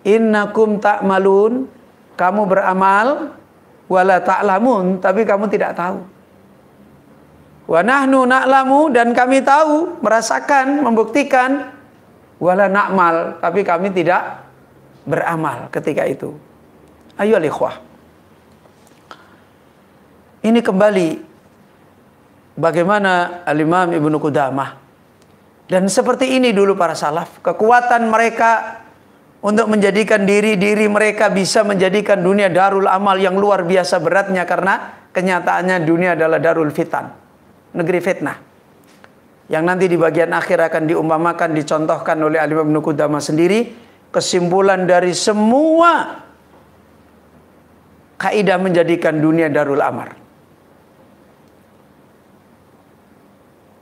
Innakum ta'malun, kamu beramal, wala ta'lamun, tapi kamu tidak tahu. Wa nahnu na'lamu, dan kami tahu, merasakan, membuktikan, wala na'mal, tapi kami tidak beramal ketika itu. Ayo ikhwah. Ini kembali bagaimana Al-Imam Ibnu Qudamah. Dan seperti ini dulu para salaf. Kekuatan mereka untuk menjadikan diri mereka bisa menjadikan dunia darul amal yang luar biasa beratnya. Karena kenyataannya dunia adalah darul fitan. Negeri fitnah. Yang nanti di bagian akhir akan diumpamakan, dicontohkan oleh Al-Imam Ibnu Qudamah sendiri. Kesimpulan dari semua kaidah menjadikan dunia darul amar.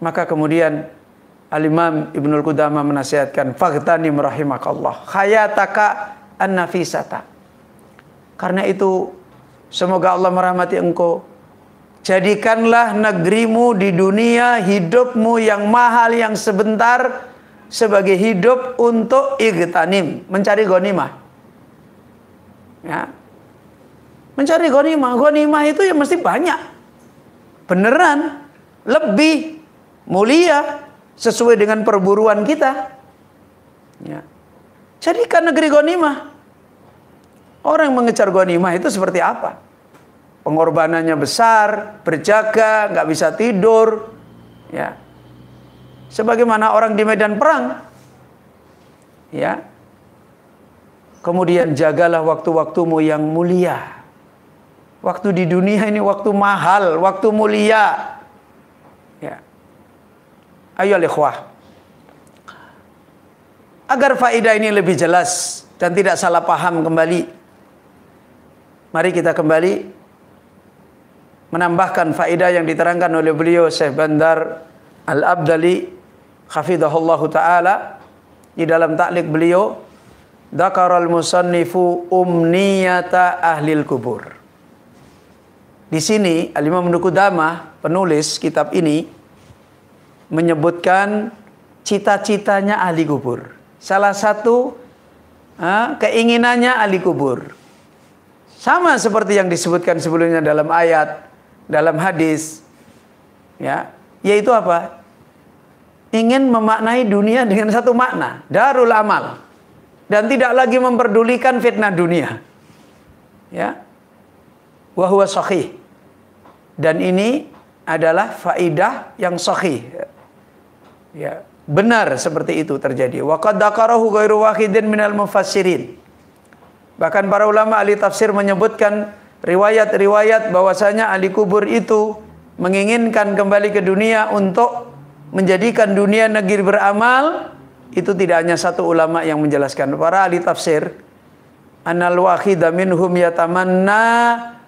Maka kemudian Al-Imam Ibnul Qudamah menasihatkan, faghtanim rahimakallah hayataka an-nafisata. Karena itu semoga Allah merahmati engkau. Jadikanlah negerimu di dunia, hidupmu yang mahal, yang sebentar, sebagai hidup untuk igtanim, mencari ghanimah. Ya. Mencari ghanimah. Ghanimah itu ya mesti banyak. Beneran, lebih mulia sesuai dengan perburuan kita. Ya. Jadikan negeri ghanimah. Orang mengejar ghanimah itu seperti apa? Pengorbanannya besar, berjaga, nggak bisa tidur, ya. Sebagaimana orang di medan perang, ya. Kemudian jagalah waktu-waktumu yang mulia. Waktu di dunia ini waktu mahal, waktu mulia. Ya. Ayo ikhwah. Agar faedah ini lebih jelas dan tidak salah paham kembali, mari kita kembali menambahkan faedah yang diterangkan oleh beliau Syekh Bandar Al-Abdali hafizahullahu taala di dalam ta'liq beliau, dzakaral musannifu umniyata ahlil kubur. Di sini Al-Imam Ibnu Qudamah, penulis kitab ini, menyebutkan cita-citanya ahli kubur. Salah satu keinginannya ahli kubur. Sama seperti yang disebutkan sebelumnya dalam ayat, dalam hadis. Ya, yaitu apa? Ingin memaknai dunia dengan satu makna, darul amal. Dan tidak lagi memperdulikan fitnah dunia. Ya. Wa huwa sahih. Dan ini adalah faidah yang sahih. Ya, benar seperti itu terjadi. Wa qad dzakarahu ghairu wahidin minal mufassirin. Bahkan para ulama ahli tafsir menyebutkan riwayat-riwayat bahwasanya ahli kubur itu menginginkan kembali ke dunia untuk menjadikan dunia negeri beramal. Itu tidak hanya satu ulama yang menjelaskan. Para ahli tafsir, annal wahida minhum yatamanna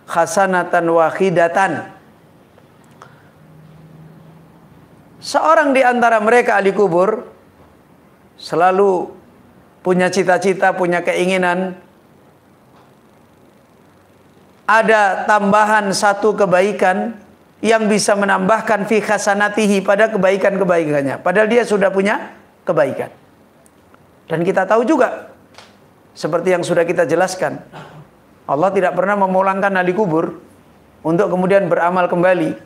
hasanatan wahidatan. Seorang di antara mereka ahli kubur selalu punya cita-cita, punya keinginan ada tambahan satu kebaikan yang bisa menambahkan fi hasanatihi pada kebaikan-kebaikannya. Padahal dia sudah punya kebaikan. Dan kita tahu juga, seperti yang sudah kita jelaskan, Allah tidak pernah memulangkan ahli kubur untuk kemudian beramal kembali.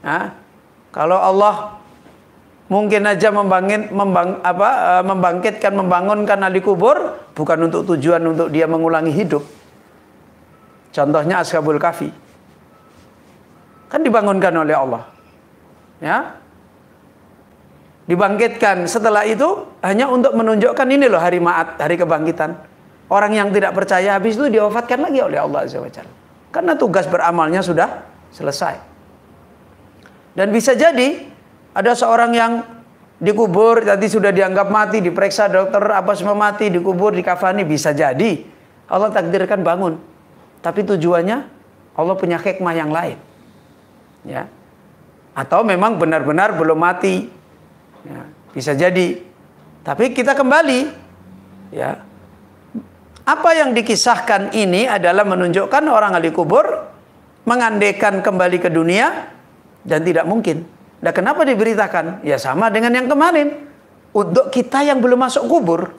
Nah, kalau Allah mungkin aja membangunkan ahli kubur, bukan untuk tujuan untuk dia mengulangi hidup. Contohnya Ashabul Kahfi, kan dibangunkan oleh Allah, ya, dibangkitkan. Setelah itu hanya untuk menunjukkan ini loh hari Ma'ad, hari kebangkitan. Orang yang tidak percaya habis itu diwafatkan lagi oleh Allah Azza wa Jalla, karena tugas beramalnya sudah selesai. Dan bisa jadi ada seorang yang dikubur tadi sudah dianggap mati, diperiksa dokter apa semua mati, dikubur, dikafani, bisa jadi Allah takdirkan bangun. Tapi tujuannya Allah punya hikmah yang lain, ya. Atau memang benar-benar belum mati, ya, bisa jadi. Tapi kita kembali, ya. Apa yang dikisahkan ini adalah menunjukkan orang ahli kubur mengandaikan kembali ke dunia dan tidak mungkin. Nah, kenapa diberitakan? Ya sama dengan yang kemarin, untuk kita yang belum masuk kubur,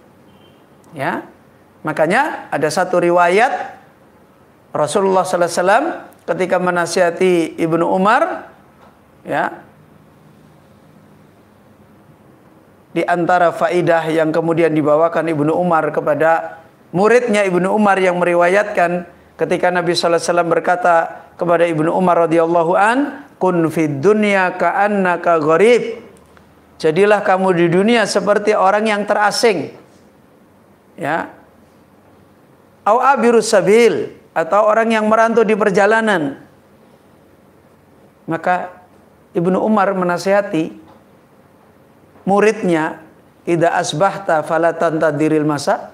ya. Makanya ada satu riwayat Rasulullah sallallahu alaihi wasallam ketika menasihati Ibnu Umar, ya, di antara faidah yang kemudian dibawakan Ibnu Umar kepada muridnya Ibnu Umar yang meriwayatkan, ketika Nabi sallallahu alaihi wasallam berkata kepada Ibnu Umar radhiyallahu an, kun fid dunya ka'annaka gharib. Jadilah kamu di dunia seperti orang yang terasing, ya, au abirus sabil, atau orang yang merantau di perjalanan. Maka Ibnu Umar menasihati muridnya, idza asbahta fala tantadiril masa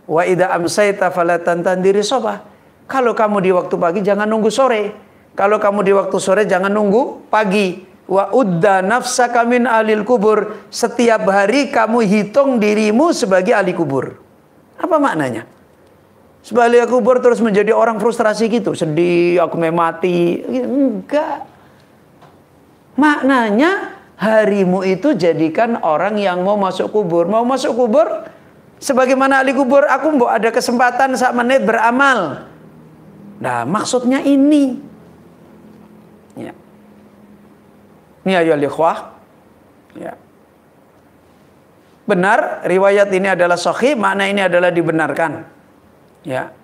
wa idza amsayta fala tantadiri sabah. Kalau kamu di waktu pagi jangan nunggu sore. Kalau kamu di waktu sore jangan nunggu pagi. Wa udda nafsaka min alil kubur. Setiap hari kamu hitung dirimu sebagai ahli kubur. Apa maknanya? Sebagai kubur terus menjadi orang frustrasi gitu, sedih, aku mau mati. Enggak. Maknanya harimu itu jadikan orang yang mau masuk kubur. Mau masuk kubur sebagaimana ahli kubur, aku mau ada kesempatan sak menit beramal. Nah, maksudnya ini. Ya. Ini ayolah ikhwah. Ya. Benar, riwayat ini adalah sahih, makna ini adalah dibenarkan. Ya.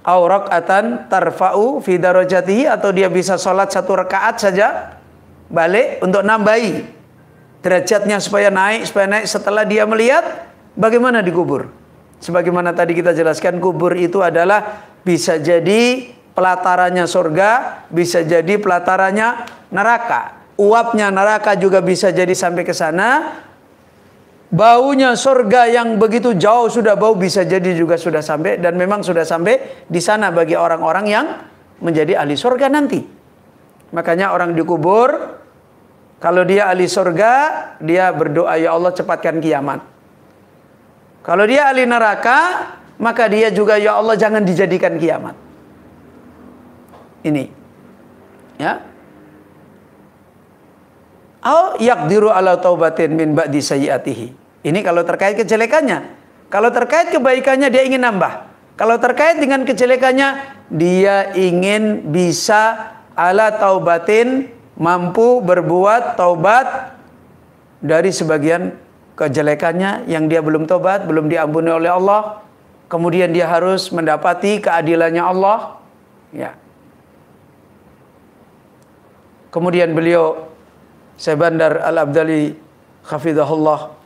Au raka'atan tarfa'u fi darajatihi, atau dia bisa sholat satu rakaat saja balik untuk nambahi derajatnya supaya naik setelah dia melihat bagaimana dikubur. Sebagaimana tadi kita jelaskan, kubur itu adalah bisa jadi pelatarannya surga, bisa jadi pelatarannya neraka. Uapnya neraka juga bisa jadi sampai ke sana. Baunya surga yang begitu jauh sudah bau bisa jadi juga sudah sampai, dan memang sudah sampai di sana bagi orang-orang yang menjadi ahli surga nanti. Makanya orang dikubur, kalau dia ahli surga, dia berdoa, ya Allah cepatkan kiamat. Kalau dia ahli neraka, maka dia juga, ya Allah jangan dijadikan kiamat. Ini, ya. Au yaqdiru ala taubatin min ba'di sayyiatihi. Ini kalau terkait kejelekannya. Kalau terkait kebaikannya dia ingin nambah. Kalau terkait dengan kejelekannya dia ingin bisa ala taubatin, mampu berbuat taubat dari sebagian kejelekannya yang dia belum taubat, belum diampuni oleh Allah. Kemudian dia harus mendapati keadilannya Allah. Ya. Kemudian beliau Syekh Bandar Al-Abdali hafizahullah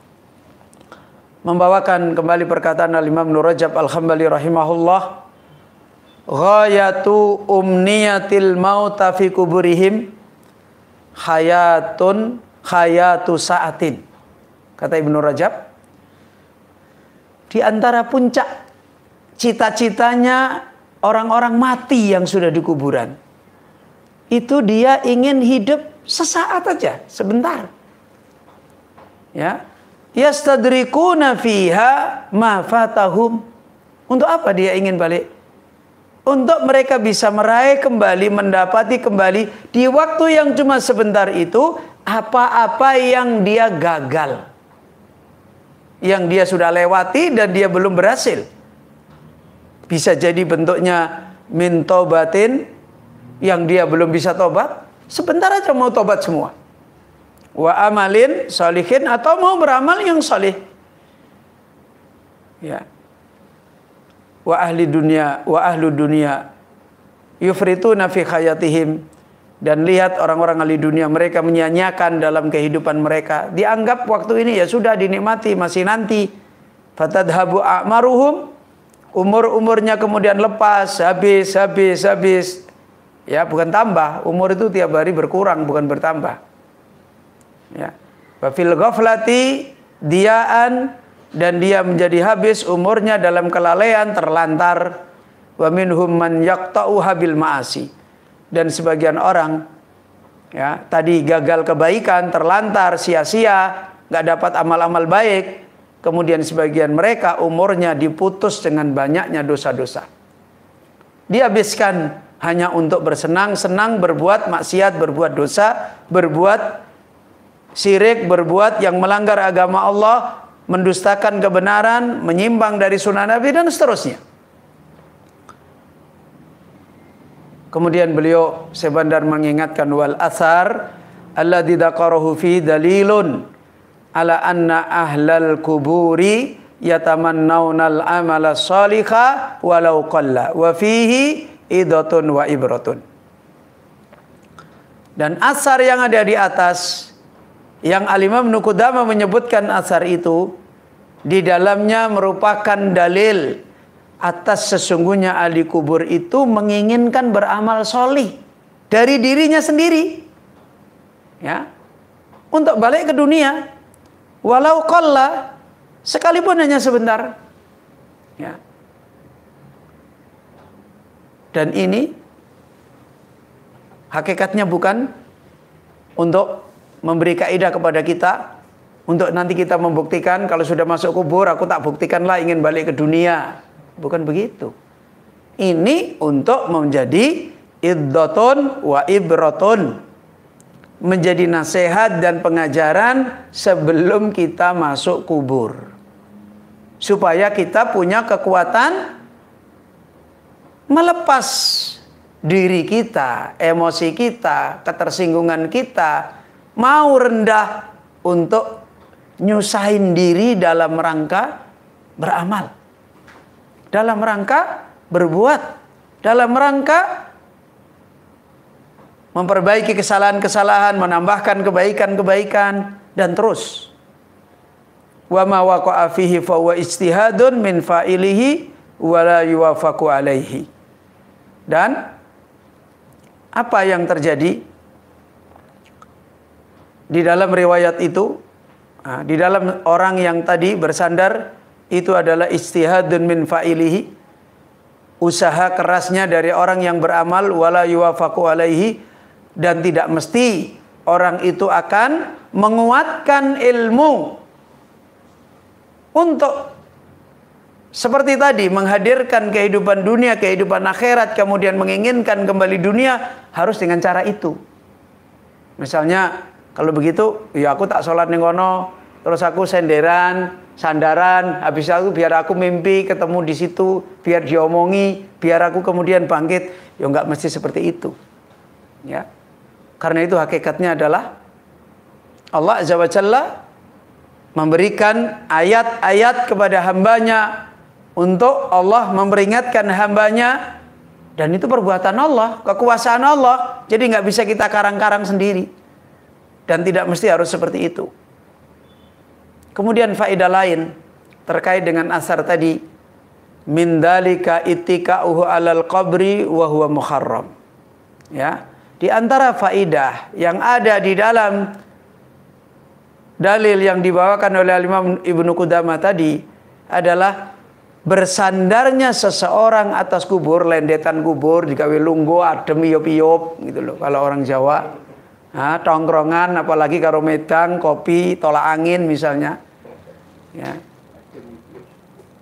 membawakan kembali perkataan Al-Imam Ibnu Rajab Al-Hambali rahimahullah, ghayatu umniyatil mauta fi kuburihim hayatu sa'atin. Kata Ibnu Rajab, di antara puncak cita-citanya orang-orang mati yang sudah di kuburan, itu dia ingin hidup Sesaat aja, sebentar. Ya. Yastadrikuna fiha ma fatahum. Untuk apa dia ingin balik? Untuk mereka bisa meraih kembali, mendapati kembali di waktu yang cuma sebentar itu apa-apa yang dia gagal, yang dia sudah lewati dan dia belum berhasil. Bisa jadi bentuknya min taubatin, yang dia belum bisa tobat, sebentar aja mau tobat semua. Wa amalin salihin, atau mau beramal yang salih. Ya. Wa ahli dunia, wa ahlu dunia yufrituna fi hayatihim. Dan lihat orang-orang ahli dunia, mereka menyia-nyiakan dalam kehidupan mereka. Dianggap waktu ini ya sudah dinikmati, masih nanti. Fatadhabu a'maruhum, umur-umurnya kemudian lepas, habis. Ya, bukan tambah. Umur itu tiap hari berkurang, bukan bertambah. Ya. Wa fil ghaflati diaan, dan dia menjadi habis umurnya dalam kelalaian, terlantar. Wa minhum man yaqta'uha bil ma'asi. Dan sebagian orang, ya, tadi gagal kebaikan, terlantar, sia-sia, nggak dapat amal-amal baik. Kemudian sebagian mereka umurnya diputus dengan banyaknya dosa-dosa. Dihabiskan hanya untuk bersenang-senang, berbuat maksiat, berbuat dosa, berbuat syirik, berbuat yang melanggar agama Allah, mendustakan kebenaran, menyimpang dari sunnah Nabi, dan seterusnya. Kemudian beliau sebandar mengingatkan, wal athar alladzi dzakarahu fi dalilun ala anna ahlal kuburi yatamannawnal amala salihah walau qalla wa fihi idatun wa ibratun. Dan asar yang ada di atas, yang Al-Imam Ibnu Qudamah menyebutkan asar itu, di dalamnya merupakan dalil atas sesungguhnya ahli kubur itu menginginkan beramal solih dari dirinya sendiri, ya, untuk balik ke dunia, walau qalla, sekalipun hanya sebentar, ya. Dan ini hakikatnya bukan untuk memberi kaidah kepada kita, untuk nanti kita membuktikan kalau sudah masuk kubur, aku tak buktikanlah ingin balik ke dunia. Bukan begitu. Ini untuk menjadi iddatun wa ibratun, menjadi nasihat dan pengajaran sebelum kita masuk kubur, supaya kita punya kekuatan melepas diri kita, emosi kita, ketersinggungan kita, mau rendah untuk nyusahin diri dalam rangka beramal, dalam rangka berbuat, dalam rangka memperbaiki kesalahan-kesalahan, menambahkan kebaikan-kebaikan, dan terus. Wa ma waqa'a fihi fa huwa ijtihadun min fa'ilihi wa la yuwafaqu alaihi. Dan apa yang terjadi di dalam riwayat itu, di dalam orang yang tadi bersandar, itu adalah ijtihadun min fa'ilihi, usaha kerasnya dari orang yang beramal, wala yuwafaqu alaihi, dan tidak mesti orang itu akan menguatkan ilmu untuk seperti tadi menghadirkan kehidupan dunia, kehidupan akhirat, kemudian menginginkan kembali dunia, harus dengan cara itu. Misalnya kalau begitu, ya aku tak sholat ning kono, terus aku sandaran, habis itu biar aku mimpi ketemu di situ, biar diomongi, biar aku kemudian bangkit. Ya enggak mesti seperti itu. Ya. Karena itu hakikatnya adalah Allah Azza wa Jalla memberikan ayat-ayat kepada hambanya untuk Allah memperingatkan hambanya, dan itu perbuatan Allah, kekuasaan Allah. Jadi nggak bisa kita karang-karang sendiri, dan tidak mesti harus seperti itu. Kemudian faedah lain terkait dengan asar tadi, min dalika ittika'uhu alal qabri wa huwa muharram. Ya, di antara faedah yang ada di dalam dalil yang dibawakan oleh Imam Ibnu Qudamah tadi adalah bersandarnya seseorang atas kubur, lendetan kubur, digawe lunggo, adem, iyop-iyop gitu loh kalau orang Jawa. Nah, tongkrongan apalagi karo medang, kopi, tolak angin misalnya. Ya.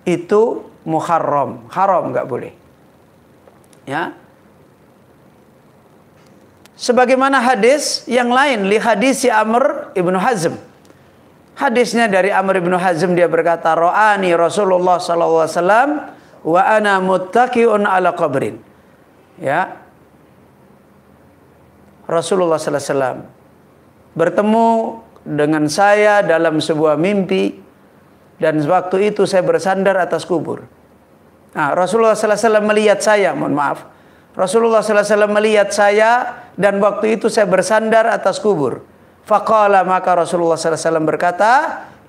Itu muharram, haram, nggak boleh. Ya. Sebagaimana hadis yang lain, li hadis Amr ibnu Hazm. Hadisnya dari Amr ibnu Hazm, dia berkata, ro'ani Rasulullah sallallahu alaihi wasallam wa ana muttaqiun ala qabrin. Ya. Rasulullah sallallahu alaihi wasallam bertemu dengan saya dalam sebuah mimpi, dan waktu itu saya bersandar atas kubur. Nah, Rasulullah sallallahu alaihi wasallam melihat saya, mohon maaf. Rasulullah sallallahu alaihi wasallam melihat saya dan waktu itu saya bersandar atas kubur. Faqala, maka Rasulullah sallallahu alaihi wasallam berkata,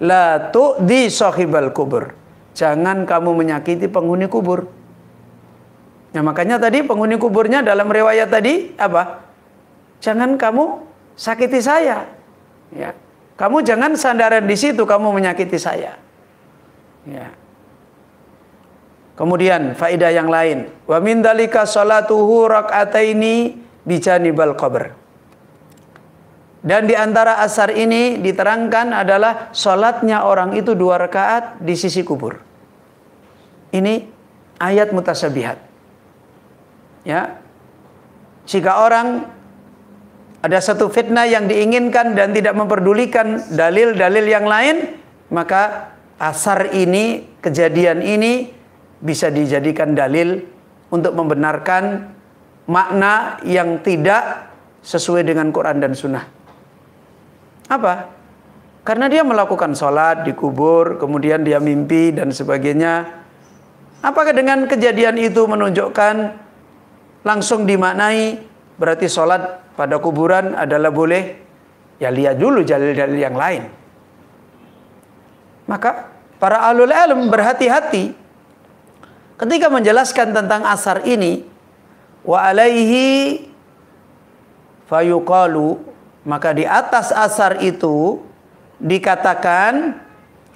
la tu'di sahibal kubur. Jangan kamu menyakiti penghuni kubur. Nah, makanya tadi penghuni kuburnya dalam riwayat tadi apa? Jangan kamu sakiti saya. Ya. Kamu jangan sandaran di situ kamu menyakiti saya. Ya. Kemudian faidah yang lain, wa min dzalika salatuhu rak'ataini bijanibal qabr. Dan di antara asar ini diterangkan adalah salatnya orang itu 2 rakaat di sisi kubur. Ini ayat mutasyabihat. Ya. Jika orang ada satu fitnah yang diinginkan dan tidak memperdulikan dalil-dalil yang lain, maka asar ini, kejadian ini bisa dijadikan dalil untuk membenarkan makna yang tidak sesuai dengan Quran dan Sunnah. Apa? Karena dia melakukan sholat di kubur, kemudian dia mimpi dan sebagainya. Apakah dengan kejadian itu menunjukkan langsung dimaknai berarti sholat pada kuburan adalah boleh? Ya, lihat dulu dalil-dalil yang lain. Maka para ahlul ilm berhati-hati ketika menjelaskan tentang asar ini. Wa alaihi fayuqalu, maka di atas asar itu dikatakan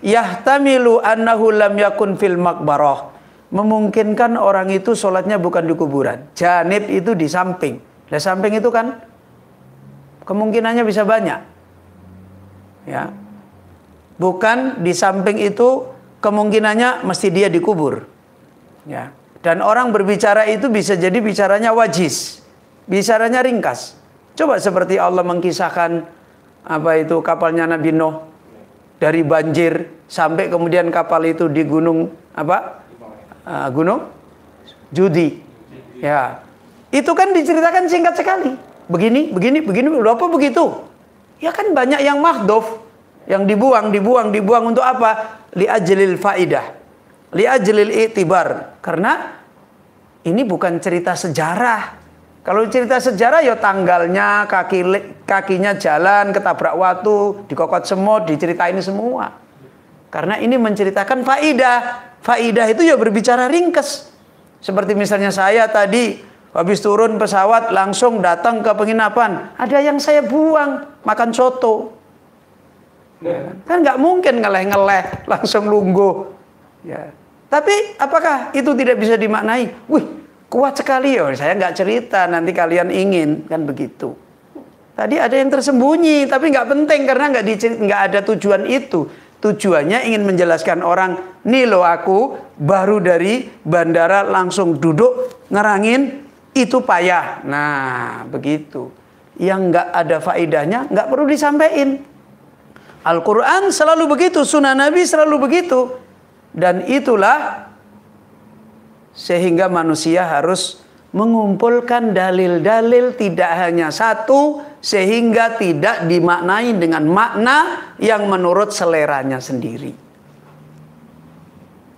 yahtamilu annahu lam yakun fil maqbarah, memungkinkan orang itu sholatnya bukan di kuburan. Janib itu di samping. Di samping itu kan kemungkinannya bisa banyak. Ya. Bukan di samping itu kemungkinannya mesti dia dikubur. Ya. Dan orang berbicara itu bisa jadi bicaranya wajiz, bicaranya ringkas. Coba seperti Allah mengkisahkan apa itu kapalnya Nabi Nuh dari banjir sampai kemudian kapal itu di gunung apa? Gunung Judi. Ya. Itu kan diceritakan singkat sekali. Begini, apa begitu? Ya kan banyak yang mahdhuf, yang dibuang untuk apa? Li ajlil faidah. Li ajlil i'tibar, karena ini bukan cerita sejarah. Kalau cerita sejarah ya tanggalnya, kakinya jalan ketabrak watu, dikokot semut, diceritain semua. Karena ini menceritakan faidah. Faidah itu ya berbicara ringkas. Seperti misalnya saya tadi habis turun pesawat langsung datang ke penginapan, ada yang saya buang makan soto. Kan nggak mungkin ngeleh-ngeleh langsung lungguh. Ya. Tapi apakah itu tidak bisa dimaknai? Wih, kuat sekali ya. Saya nggak cerita, nanti kalian ingin, kan begitu. Tadi ada yang tersembunyi, tapi nggak penting karena nggak ada tujuan itu. Tujuannya ingin menjelaskan orang, nih loh aku baru dari bandara langsung duduk ngerangin, itu payah. Nah, begitu. Yang nggak ada faedahnya nggak perlu disampaikan. Al-Quran selalu begitu, Sunnah Nabi selalu begitu. Dan itulah sehingga manusia harus mengumpulkan dalil-dalil tidak hanya satu, sehingga tidak dimaknai dengan makna yang menurut seleranya sendiri.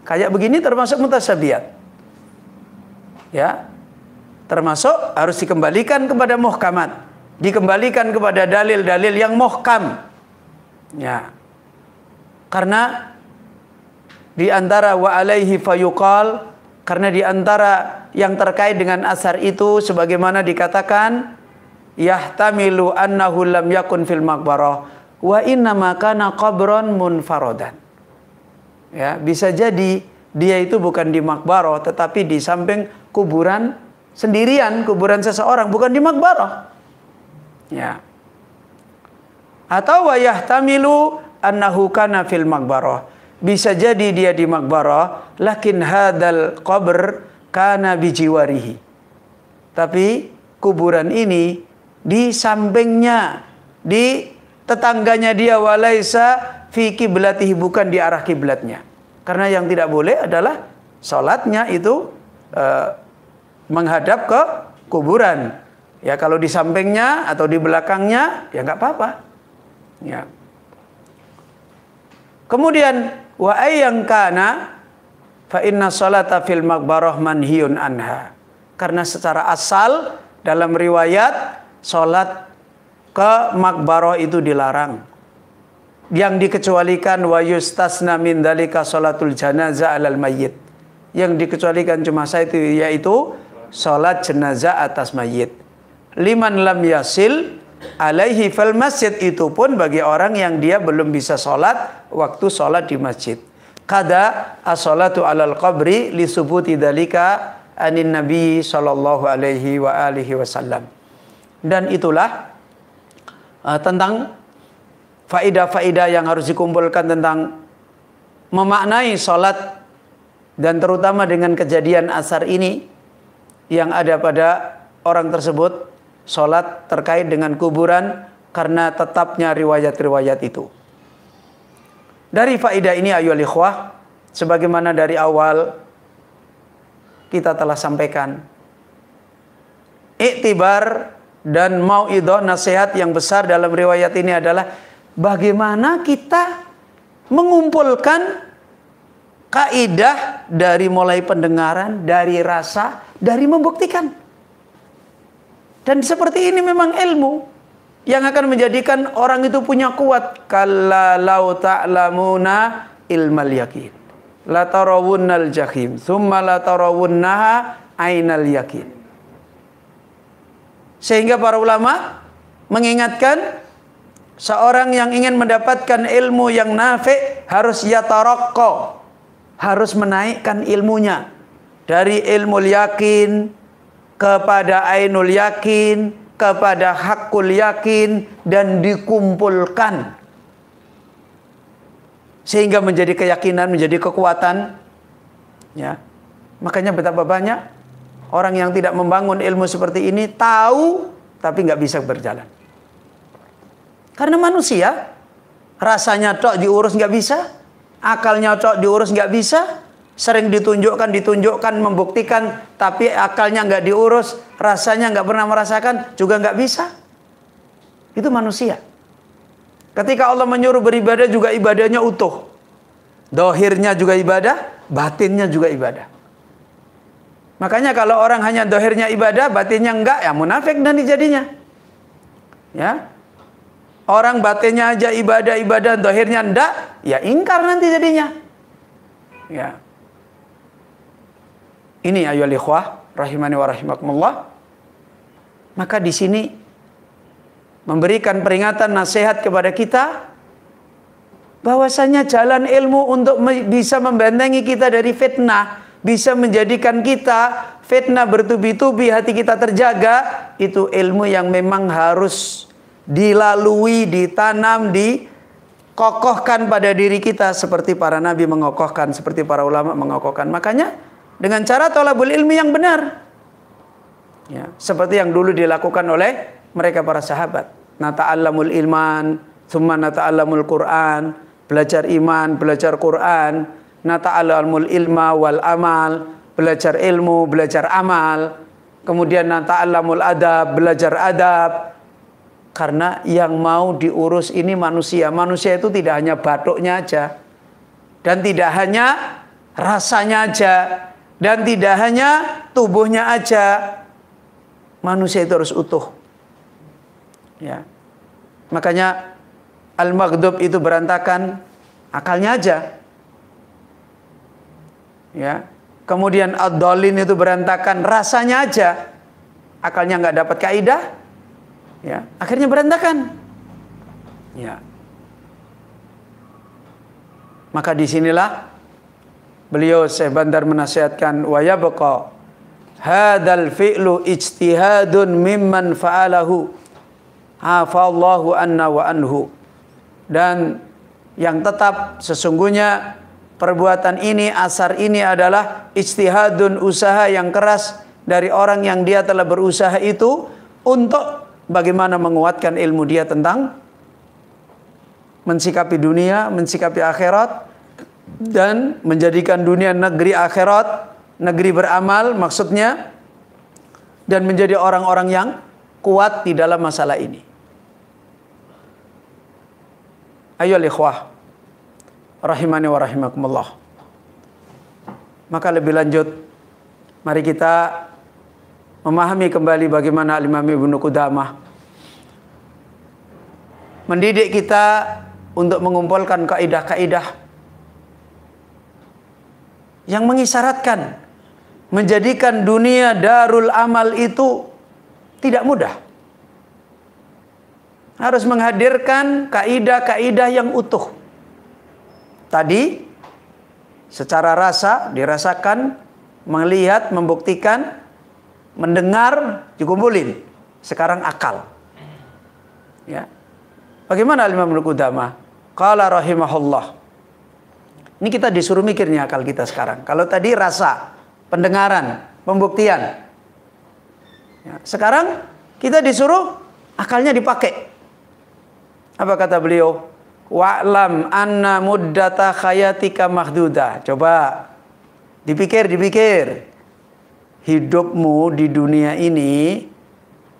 Kayak begini termasuk mutasyabihat. Ya. Termasuk harus dikembalikan kepada muhkamat, dikembalikan kepada dalil-dalil yang muhkam. Ya. Karena di antara wa alaihi fayuqal, karena di antara yang terkait dengan asar itu sebagaimana dikatakan yahtamilu annahu lam yakun fil maqbarah wa inna ma kana qabran munfaradan. Ya, bisa jadi dia itu bukan di makbarah tetapi di samping kuburan sendirian, kuburan seseorang, bukan di makbarah. Ya. Atau wa yahtamilu annahu kana fil maqbarah. Bisa jadi dia di maqbarah, lakin hadzal qabr kana bijiwarihi. Tapi kuburan ini di sampingnya, di tetangganya dia, walaisa fi kiblatihi, bukan di arah kiblatnya. Karena yang tidak boleh adalah salatnya itu menghadap ke kuburan. Ya kalau di sampingnya atau di belakangnya ya nggak apa-apa. Ya. Kemudian wa ayyang kana fa inna salata fil maqbarah manhiyun anha. Karena secara asal dalam riwayat salat ke makbarah itu dilarang. Yang dikecualikan wa yustasna min dzalika salatul janazah alal mayyit. Yang dikecualikan cuma satu, yaitu salat jenazah atas mayit. Liman lam yasil alaihi fal masjid, itu pun bagi orang yang dia belum bisa salat waktu salat di masjid. Kada as-salatu alal qabri li subuti dzalika anin nabi sallallahu alaihi wa alihi wasallam. Dan itulah tentang faidah-faidah yang harus dikumpulkan tentang memaknai salat, dan terutama dengan kejadian asar ini yang ada pada orang tersebut, salat terkait dengan kuburan karena tetapnya riwayat-riwayat itu. Dari faidah ini ayyuhal ikhwah, sebagaimana dari awal kita telah sampaikan, iktibar dan mauidhah, nasihat yang besar dalam riwayat ini adalah bagaimana kita mengumpulkan kaidah dari mulai pendengaran, dari rasa, dari membuktikan. Dan seperti ini memang ilmu yang akan menjadikan orang itu punya kuat. Kalla lau ta'lamuna ilmal yakin la tarawunnal jahim thumma la tarawunnaha ainal yakin. Sehingga para ulama mengingatkan seorang yang ingin mendapatkan ilmu yang nafi' harus yataraqqa, harus menaikkan ilmunya dari ilmu yakin kepada ainul yakin, kepada hakul yakin, dan dikumpulkan sehingga menjadi keyakinan, menjadi kekuatan. Ya, makanya betapa banyak orang yang tidak membangun ilmu seperti ini, tahu tapi nggak bisa berjalan. Karena manusia rasanya tok diurus nggak bisa, akalnya tok diurus nggak bisa, sering ditunjukkan, membuktikan, tapi akalnya nggak diurus, rasanya nggak pernah merasakan, juga nggak bisa. Itu manusia. Ketika Allah menyuruh beribadah juga ibadahnya utuh. Dohirnya juga ibadah, batinnya juga ibadah. Makanya kalau orang hanya dohirnya ibadah, batinnya enggak, ya munafik nanti jadinya. Ya, orang batinnya aja ibadah, dohirnya enggak, ya ingkar nanti jadinya. Ya. Ini ayyuhal ikhwah rahimani wa rahimakumullah. Maka di sini memberikan peringatan, nasihat kepada kita bahwasanya jalan ilmu untuk bisa membentengi kita dari fitnah, bisa menjadikan kita fitnah bertubi-tubi, hati kita terjaga, itu ilmu yang memang harus dilalui, ditanam, dikokohkan pada diri kita seperti para nabi mengokohkan, seperti para ulama mengokohkan. Makanya dengan cara thalabul ilmi yang benar, ya, seperti yang dulu dilakukan oleh mereka para sahabat. Nata'allamul ilman, thumma nata'allamul Qur'an, belajar iman, belajar Quran, nata'allamul ilma wal amal, belajar ilmu, belajar amal, kemudian nata'allamul adab, belajar adab. Karena yang mau diurus ini manusia. Manusia itu tidak hanya batuknya aja, dan tidak hanya rasanya aja, dan tidak hanya tubuhnya aja. Manusia itu harus utuh. Ya. Makanya al-maghdub itu berantakan, akalnya aja. Ya. Kemudian ad-dallin itu berantakan, rasanya aja. Akalnya nggak dapat kaidah. Ya, akhirnya berantakan. Ya. Maka disinilah beliau Syekh Bandar menasihatkan, wa yabqa hadzal fi'lu ijtihadun mimman fa'alahu hafallahu anna wa anhu. Dan yang tetap sesungguhnya perbuatan ini, asar ini adalah ijtihadun, usaha yang keras dari orang yang dia telah berusaha itu untuk bagaimana menguatkan ilmu dia tentang mensikapi dunia, mensikapi akhirat, dan menjadikan dunia negeri akhirat, negeri beramal maksudnya, dan menjadi orang-orang yang kuat di dalam masalah ini. Ayoul ikhwah rahimani wa rahimakumullah. Maka lebih lanjut, mari kita memahami kembali bagaimana Imam Ibnu Qudamah mendidik kita untuk mengumpulkan kaidah-kaidah yang mengisyaratkan menjadikan dunia darul amal itu tidak mudah. Harus menghadirkan kaidah-kaidah yang utuh. Tadi secara rasa dirasakan, melihat, membuktikan, mendengar, dikumpulin. Sekarang akal. Ya. Bagaimana Imam Ibnu Qudamah? Qala rahimahullah. Ini kita disuruh mikirnya akal kita sekarang. Kalau tadi rasa, pendengaran, pembuktian. Ya. Sekarang kita disuruh akalnya dipakai. Apa kata beliau? Wa'lam anna muddata khayatika mahduda. Coba dipikir. Hidupmu di dunia ini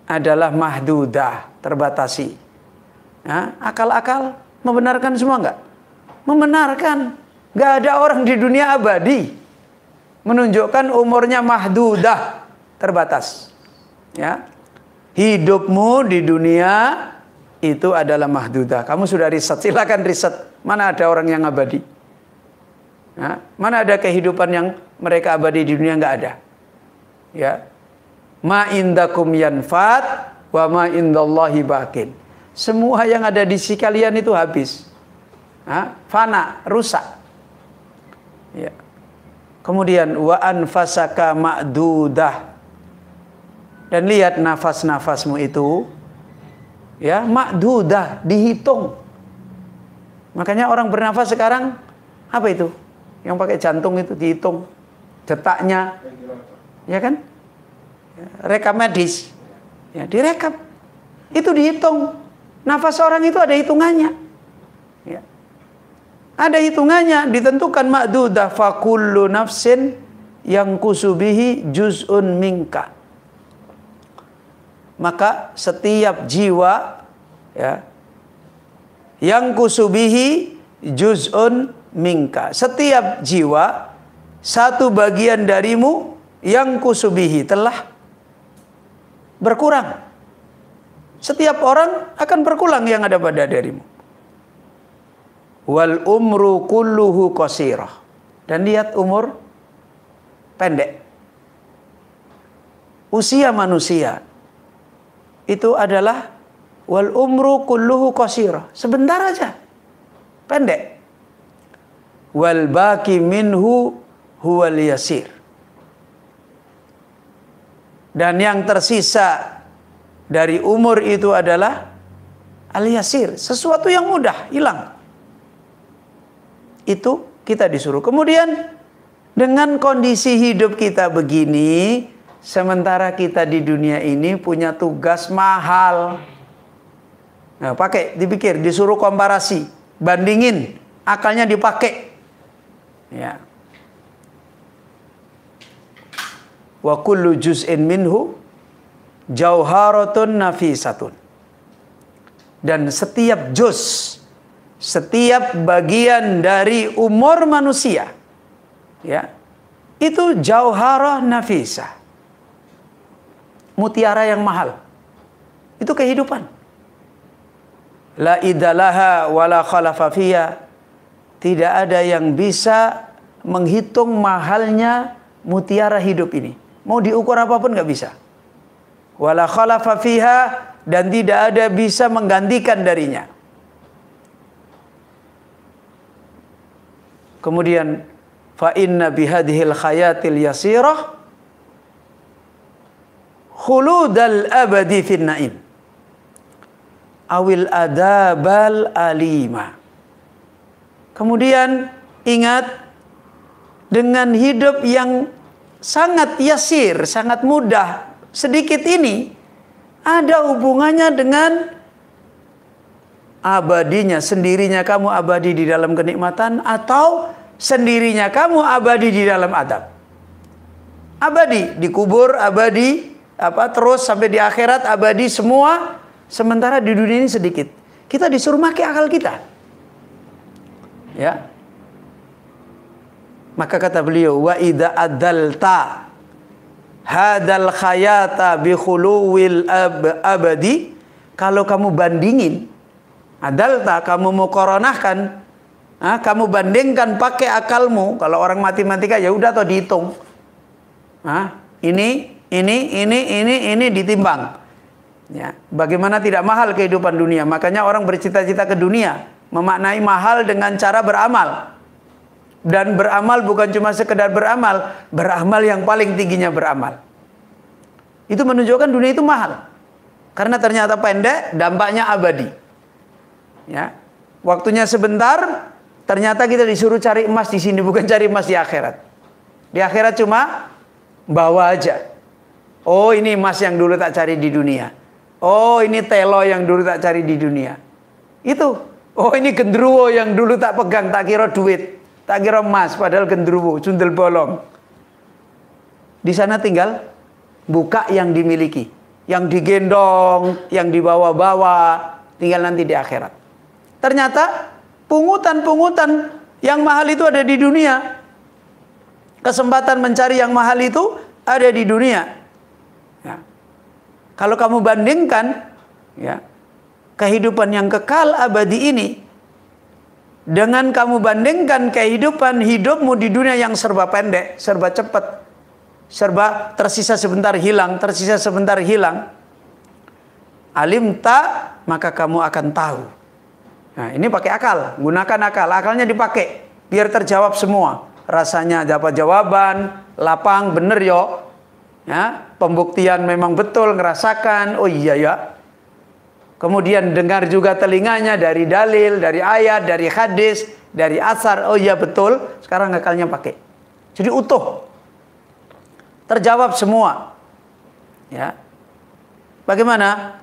adalah mahdudah, terbatasi. Ya, akal-akal membenarkan semua enggak? Membenarkan. Enggak ada orang di dunia abadi. Menunjukkan umurnya mahdudah, terbatas. Ya. Hidupmu di dunia itu adalah mahdudah. Kamu sudah riset, silakan riset. Mana ada orang yang abadi? Ya. Mana ada kehidupan yang mereka abadi di dunia? Enggak ada. Ya. Ma indakum yanfat wa ma indallahi baqin. Semua yang ada di sisi kalian itu habis. Fana, rusak. Ya. Kemudian wa anfasaka ma'dudah. Dan lihat nafas-nafasmu itu, ya, ma'dudah, dihitung. Makanya orang bernafas sekarang apa itu? Yang pakai jantung itu dihitung detaknya. Ya kan? Rekam medis. Ya, direkam. Itu dihitung. Nafas orang itu ada hitungannya. Ya. Ada hitungannya, ditentukan ma'dudah fa kullu nafsin yang kusubihi juz'un minka. Maka setiap jiwa, ya, yang kusubihi juz'un minka. Setiap jiwa satu bagian darimu yang kusubihi telah berkurang. Setiap orang akan berkurang yang ada pada dirimu. Wal umru kulluhu qasirah. Dan lihat umur pendek. Usia manusia itu adalah wal umru kulluhu qasirah. Sebentar aja. Pendek. Wal baqi minhu huwal yasir. Dan yang tersisa dari umur itu adalah al-yasir, sesuatu yang mudah, hilang. Itu kita disuruh. Kemudian dengan kondisi hidup kita begini, sementara kita di dunia ini punya tugas mahal. Nah, pakai, dipikir, disuruh komparasi, bandingin, akalnya dipakai. Ya. Wa kullu juz'in minhu jauharatun nafisatun. Dan setiap juz, setiap bagian dari umur manusia, ya, itu jauharah nafisah, mutiara yang mahal. Itu kehidupan. La idalaha wala khalafa fiha. Tidak ada yang bisa menghitung mahalnya mutiara hidup ini. Mau diukur apapun nggak bisa. Wala khalafa fiha, dan tidak ada bisa menggantikan darinya. Kemudian fa inna bihadhil khayatil yasirah khuludal abadi fin naim. awil adabal alima. Kemudian ingat, dengan hidup yang sangat yasir, sangat mudah, sedikit ini ada hubungannya dengan abadinya, sendirinya kamu abadi di dalam kenikmatan atau sendirinya kamu abadi di dalam adab. Abadi dikubur, abadi terus sampai di akhirat abadi semua, sementara di dunia ini sedikit. Kita disuruh pakai akal kita. Ya. Maka kata beliau, wa idza adalta hadal khayata bi khuluwil abadi, kalau kamu bandingin, adalta kamu muqaranahkan, kamu bandingkan pakai akalmu. Kalau orang matematika ya udah atau dihitung. Ini ditimbang. Ya, bagaimana tidak mahal kehidupan dunia? Makanya orang bercita-cita ke dunia, memaknai mahal dengan cara beramal. Dan beramal bukan cuma sekedar beramal, beramal yang paling tingginya beramal. Itu menunjukkan dunia itu mahal. Karena ternyata pendek, dampaknya abadi. Ya. Waktunya sebentar, ternyata kita disuruh cari emas di sini, bukan cari emas di akhirat. Di akhirat cuma bawa aja. Oh, ini emas yang dulu tak cari di dunia. Oh, ini telo yang dulu tak cari di dunia. Itu. Oh, ini gendruwo yang dulu tak pegang, tak kira duit. Tak kira emas, padahal gendruwo, sundel bolong. Di sana tinggal buka yang dimiliki, yang digendong, yang dibawa-bawa, tinggal nanti di akhirat. Ternyata pungutan-pungutan yang mahal itu ada di dunia. Kesempatan mencari yang mahal itu ada di dunia. Ya. Kalau kamu bandingkan, ya, kehidupan yang kekal abadi ini dengan kamu bandingkan kehidupan hidupmu di dunia yang serba pendek, serba cepat, serba tersisa sebentar hilang, tersisa sebentar hilang. Alim tak, maka kamu akan tahu. Nah, ini pakai akal, gunakan akal, akalnya dipakai biar terjawab semua. Rasanya dapat jawaban, lapang, bener yo. Ya, pembuktian memang betul, ngerasakan, oh iya ya. Kemudian dengar juga telinganya dari dalil, dari ayat, dari hadis, dari asar. Oh iya betul, sekarang akalnya pakai. Jadi utuh. Terjawab semua. Ya. Bagaimana?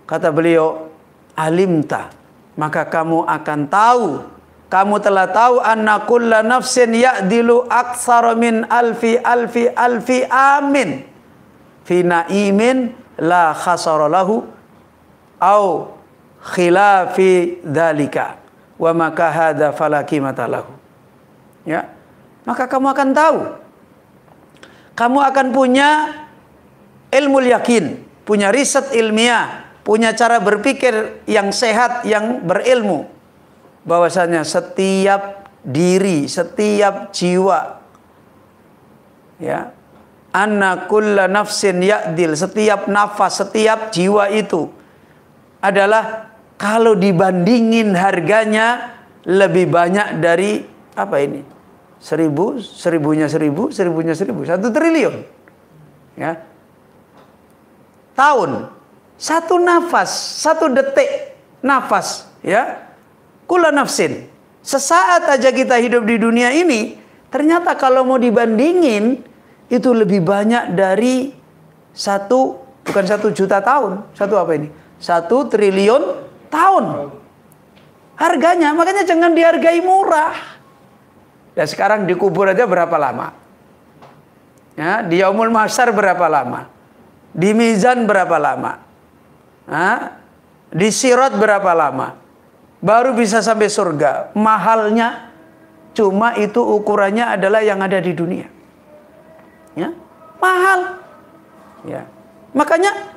Kata beliau, alimta, maka kamu akan tahu. Kamu telah tahu anna kulla nafsin ya'dilu aktsara min alfi amin fi na'imin la khasara lahu au khilafi dzalika wa maka hadza fala qimata lahu. Ya, maka kamu akan tahu, kamu akan punya ilmu yakin, punya riset ilmiah, punya cara berpikir yang sehat, yang berilmu, bahwasanya setiap diri, setiap jiwa, ya, anna kulla nafsin ya'dil, setiap nafas, setiap jiwa itu adalah kalau dibandingin harganya lebih banyak dari apa ini? 1000, 1000-nya 1000, 1000-nya 1000, 1 triliun. Ya. Tahun, 1 nafas, 1 detik nafas, ya. Kulla nafsin. Sesaat aja kita hidup di dunia ini, ternyata kalau mau dibandingin itu lebih banyak dari 1, bukan 1 juta tahun. 1 apa ini? 1 triliun tahun. Harganya, makanya jangan dihargai murah. Dan sekarang dikubur aja berapa lama? Ya, di Yaumul Mahsyar berapa lama? Di Mizan berapa lama? Di Sirat berapa lama? Baru bisa sampai surga. Mahalnya cuma itu ukurannya adalah yang ada di dunia. Ya, mahal. Ya. Makanya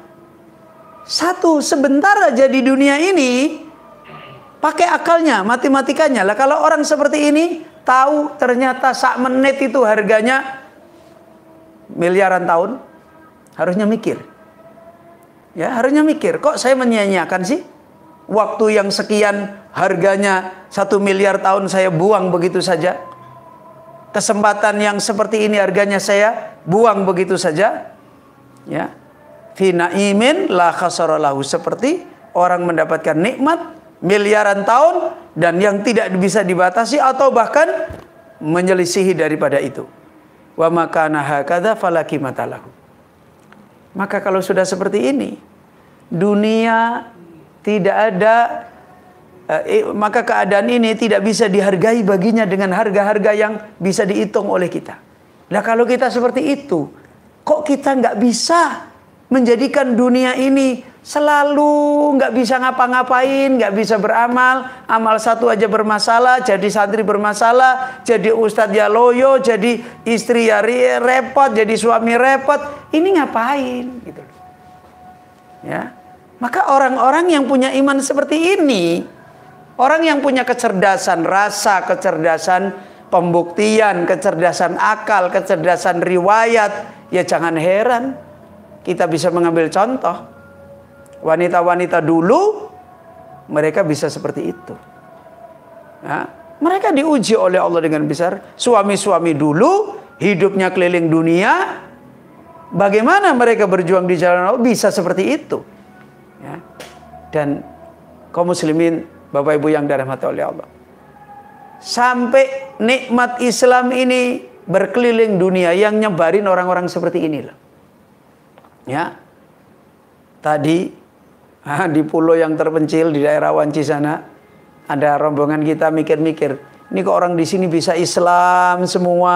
sebentar aja di dunia ini pakai akalnya, matematikanya. Lah kalau orang seperti ini tahu ternyata sak menit itu harganya miliaran tahun, harusnya mikir. Ya, harusnya mikir, kok saya menyia-nyiakan sih? Waktu yang sekian harganya 1 miliar tahun saya buang begitu saja. Kesempatan yang seperti ini harganya saya buang begitu saja. Ya. fi na'imin la khasara lahu, seperti orang mendapatkan nikmat miliaran tahun dan yang tidak bisa dibatasi atau bahkan menyelisihi daripada itu. Wa makana hakadza fala qimata lahu. Maka kalau sudah seperti ini, dunia tidak ada, maka keadaan ini tidak bisa dihargai baginya dengan harga-harga yang bisa dihitung oleh kita. Nah kalau kita seperti itu, kok kita nggak bisa menjadikan dunia ini selalu nggak bisa ngapa-ngapain, nggak bisa beramal, amal satu aja bermasalah, jadi santri bermasalah, jadi ustadz ya loyo, jadi istri ya repot, jadi suami repot, ini ngapain? Gitu. Ya, maka orang-orang yang punya iman seperti ini, orang yang punya kecerdasan rasa, kecerdasan pembuktian, kecerdasan akal, kecerdasan riwayat, ya jangan heran kita bisa mengambil contoh. Wanita-wanita dulu mereka bisa seperti itu. Nah, mereka diuji oleh Allah dengan besar. Suami-suami dulu hidupnya keliling dunia, bagaimana mereka berjuang di jalan Allah bisa seperti itu. Ya. Dan kaum muslimin, Bapak Ibu yang dirahmati oleh Allah, sampai nikmat Islam ini berkeliling dunia, yang nyebarin orang-orang seperti inilah. Ya, tadi di pulau yang terpencil di daerah Wanci sana, ada rombongan kita mikir-mikir, ini kok orang di sini bisa Islam semua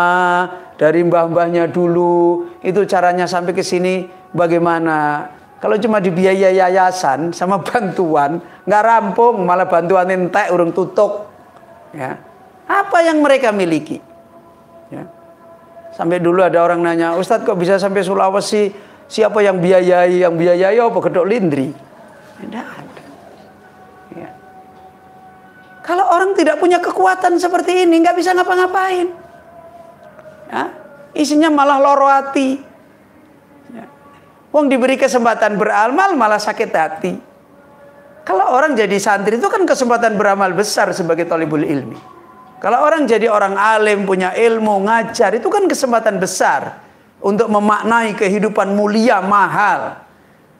dari mbah-mbahnya dulu, itu caranya sampai ke sini bagaimana? Kalau cuma dibiayai yayasan sama bantuan, nggak rampung, malah bantuan entek urung tutup. Ya, apa yang mereka miliki? Ya. Sampai dulu ada orang nanya, Ustadz kok bisa sampai Sulawesi? Siapa yang biayai? Yang biayai apa? Gedok Lindri. Tidak ada. Ya. Kalau orang tidak punya kekuatan seperti ini, nggak bisa ngapa-ngapain. Ya. Isinya malah loro hati. Ya. Wong diberi kesempatan beramal malah sakit hati. Kalau orang jadi santri itu kan kesempatan beramal besar sebagai thalibul ilmi. Kalau orang jadi orang alim, punya ilmu, ngajar, itu kan kesempatan besar untuk memaknai kehidupan mulia, mahal.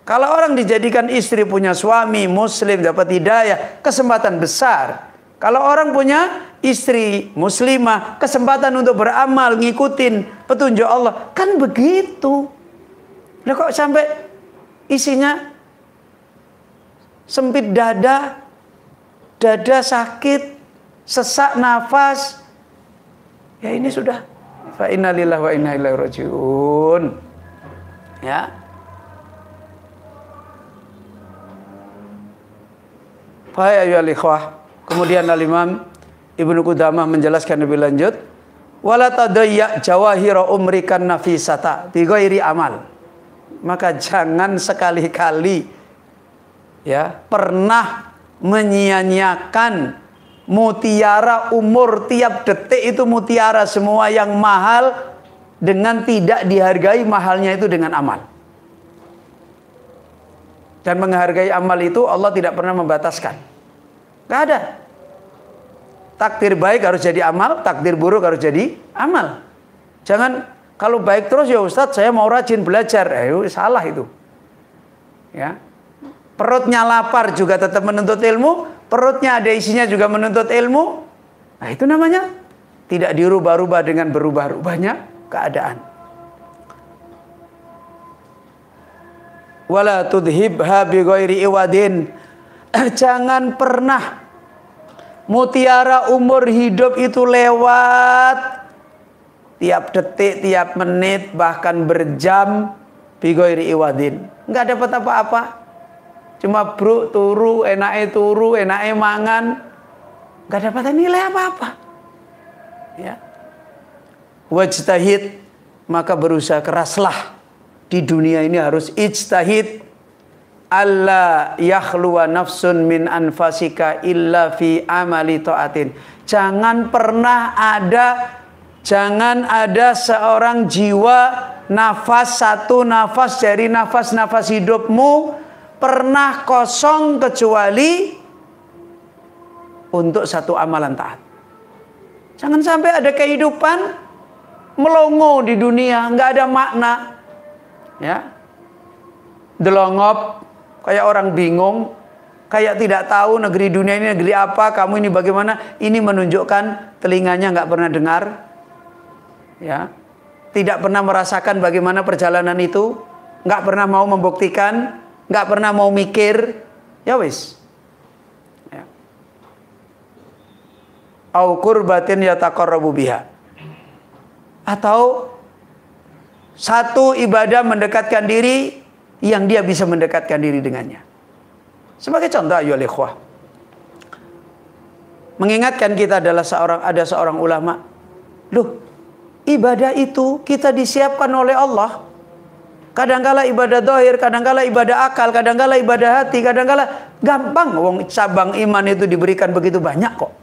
Kalau orang dijadikan istri, punya suami muslim, dapat hidayah, kesempatan besar. Kalau orang punya istri muslimah, kesempatan untuk beramal, ngikutin petunjuk Allah, kan begitu. Nah kok sampai isinya sempit dada, dada sakit, sesak nafas, ya ini sudah fa inna lillahi wa inna ilaihi rajiun. Ya. Fa ya ikhwah. Kemudian Al-Imam Ibnu Qudamah menjelaskan lebih lanjut, wala tadayya jawahira umrikan nafisata bi ghairi amal. Maka jangan sekali-kali ya pernah menyia-nyiakan mutiara umur, tiap detik itu mutiara semua yang mahal, dengan tidak dihargai mahalnya itu dengan amal. Dan menghargai amal itu Allah tidak pernah membataskan. Gak ada. Takdir baik harus jadi amal, takdir buruk harus jadi amal. Jangan kalau baik terus ya Ustadz saya mau rajin belajar, salah itu. Ya. Perutnya lapar juga tetap menuntut ilmu, perutnya ada isinya juga menuntut ilmu. Nah itu namanya tidak dirubah-rubah dengan berubah-rubahnya keadaan. Wala tudhibha bi ghairi iwadin. Jangan pernah mutiara umur hidup itu lewat tiap detik, tiap menit, bahkan berjam bi ghairi iwadin. Enggak dapat apa-apa. Cuma bruk turu, enake turu, enake mangan. Enggak dapat nilai apa-apa. Ya. Wajtahid, maka berusaha keraslah. Di dunia ini harus ijtahid. Alla yakhluwa nafsun min anfasika illa fi amali ta'atin. Jangan ada seorang jiwa, nafas, satu nafas dari nafas-nafas hidupmu pernah kosong kecuali untuk satu amalan taat. Jangan sampai ada kehidupan melongo di dunia, nggak ada makna. Ya, delongop, kayak orang bingung, kayak tidak tahu negeri dunia ini negeri apa, kamu ini bagaimana. Ini menunjukkan telinganya nggak pernah dengar, ya, tidak pernah merasakan bagaimana perjalanan itu, nggak pernah mau membuktikan, nggak pernah mau mikir, ya wis. Ya. Au qurbatin yataqarrabu biha. Atau satu ibadah mendekatkan diri yang dia bisa mendekatkan diri dengannya. Sebagai contoh, ayyuhal ikhwah, mengingatkan kita ada seorang ulama. Loh, ibadah itu kita disiapkan oleh Allah. Kadangkala ibadah zahir, kadangkala ibadah akal, kadangkala ibadah hati, kadangkala gampang. Wong cabang iman itu diberikan begitu banyak kok.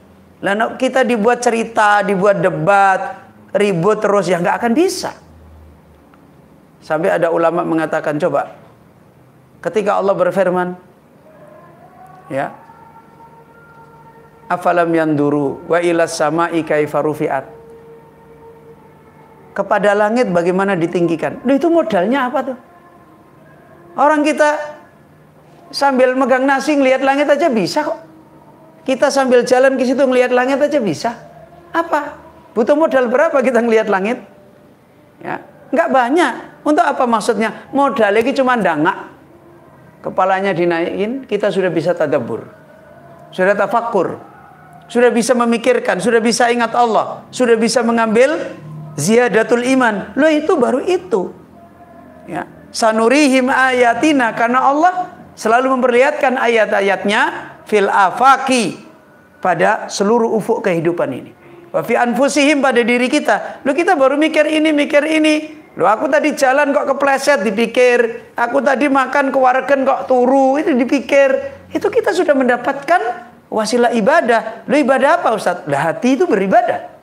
Lalu kita dibuat cerita, dibuat debat, ribut terus, ya nggak akan bisa. Sampai ada ulama mengatakan, coba, ketika Allah berfirman, ya, afalam yanduru wa ilas sama'i kaifa rufi'at. Kepada langit bagaimana ditinggikan. Loh, itu modalnya apa tuh? Orang kita sambil megang nasi ngelihat langit aja bisa kok. Kita sambil jalan ke situ ngelihat langit aja bisa. Apa? Butuh modal berapa kita ngelihat langit? Ya, nggak banyak. Untuk apa maksudnya? Modal lagi cuma dangak. Kepalanya dinaikin, kita sudah bisa tadabbur. Sudah tafakkur. Sudah bisa memikirkan, sudah bisa ingat Allah, sudah bisa mengambil ziyadatul iman. Loh, itu baru itu. Ya. Sanurihim ayatina, karena Allah selalu memperlihatkan ayat-ayatnya fil afaki, pada seluruh ufuk kehidupan ini. Wa fi anfusihim, pada diri kita. Loh, kita baru mikir ini, mikir ini. Loh, aku tadi jalan kok kepleset, dipikir. Aku tadi makan kewaregen kok turu, itu dipikir. Itu kita sudah mendapatkan wasilah ibadah. Loh, ibadah apa Ustaz? Lah, hati itu beribadah.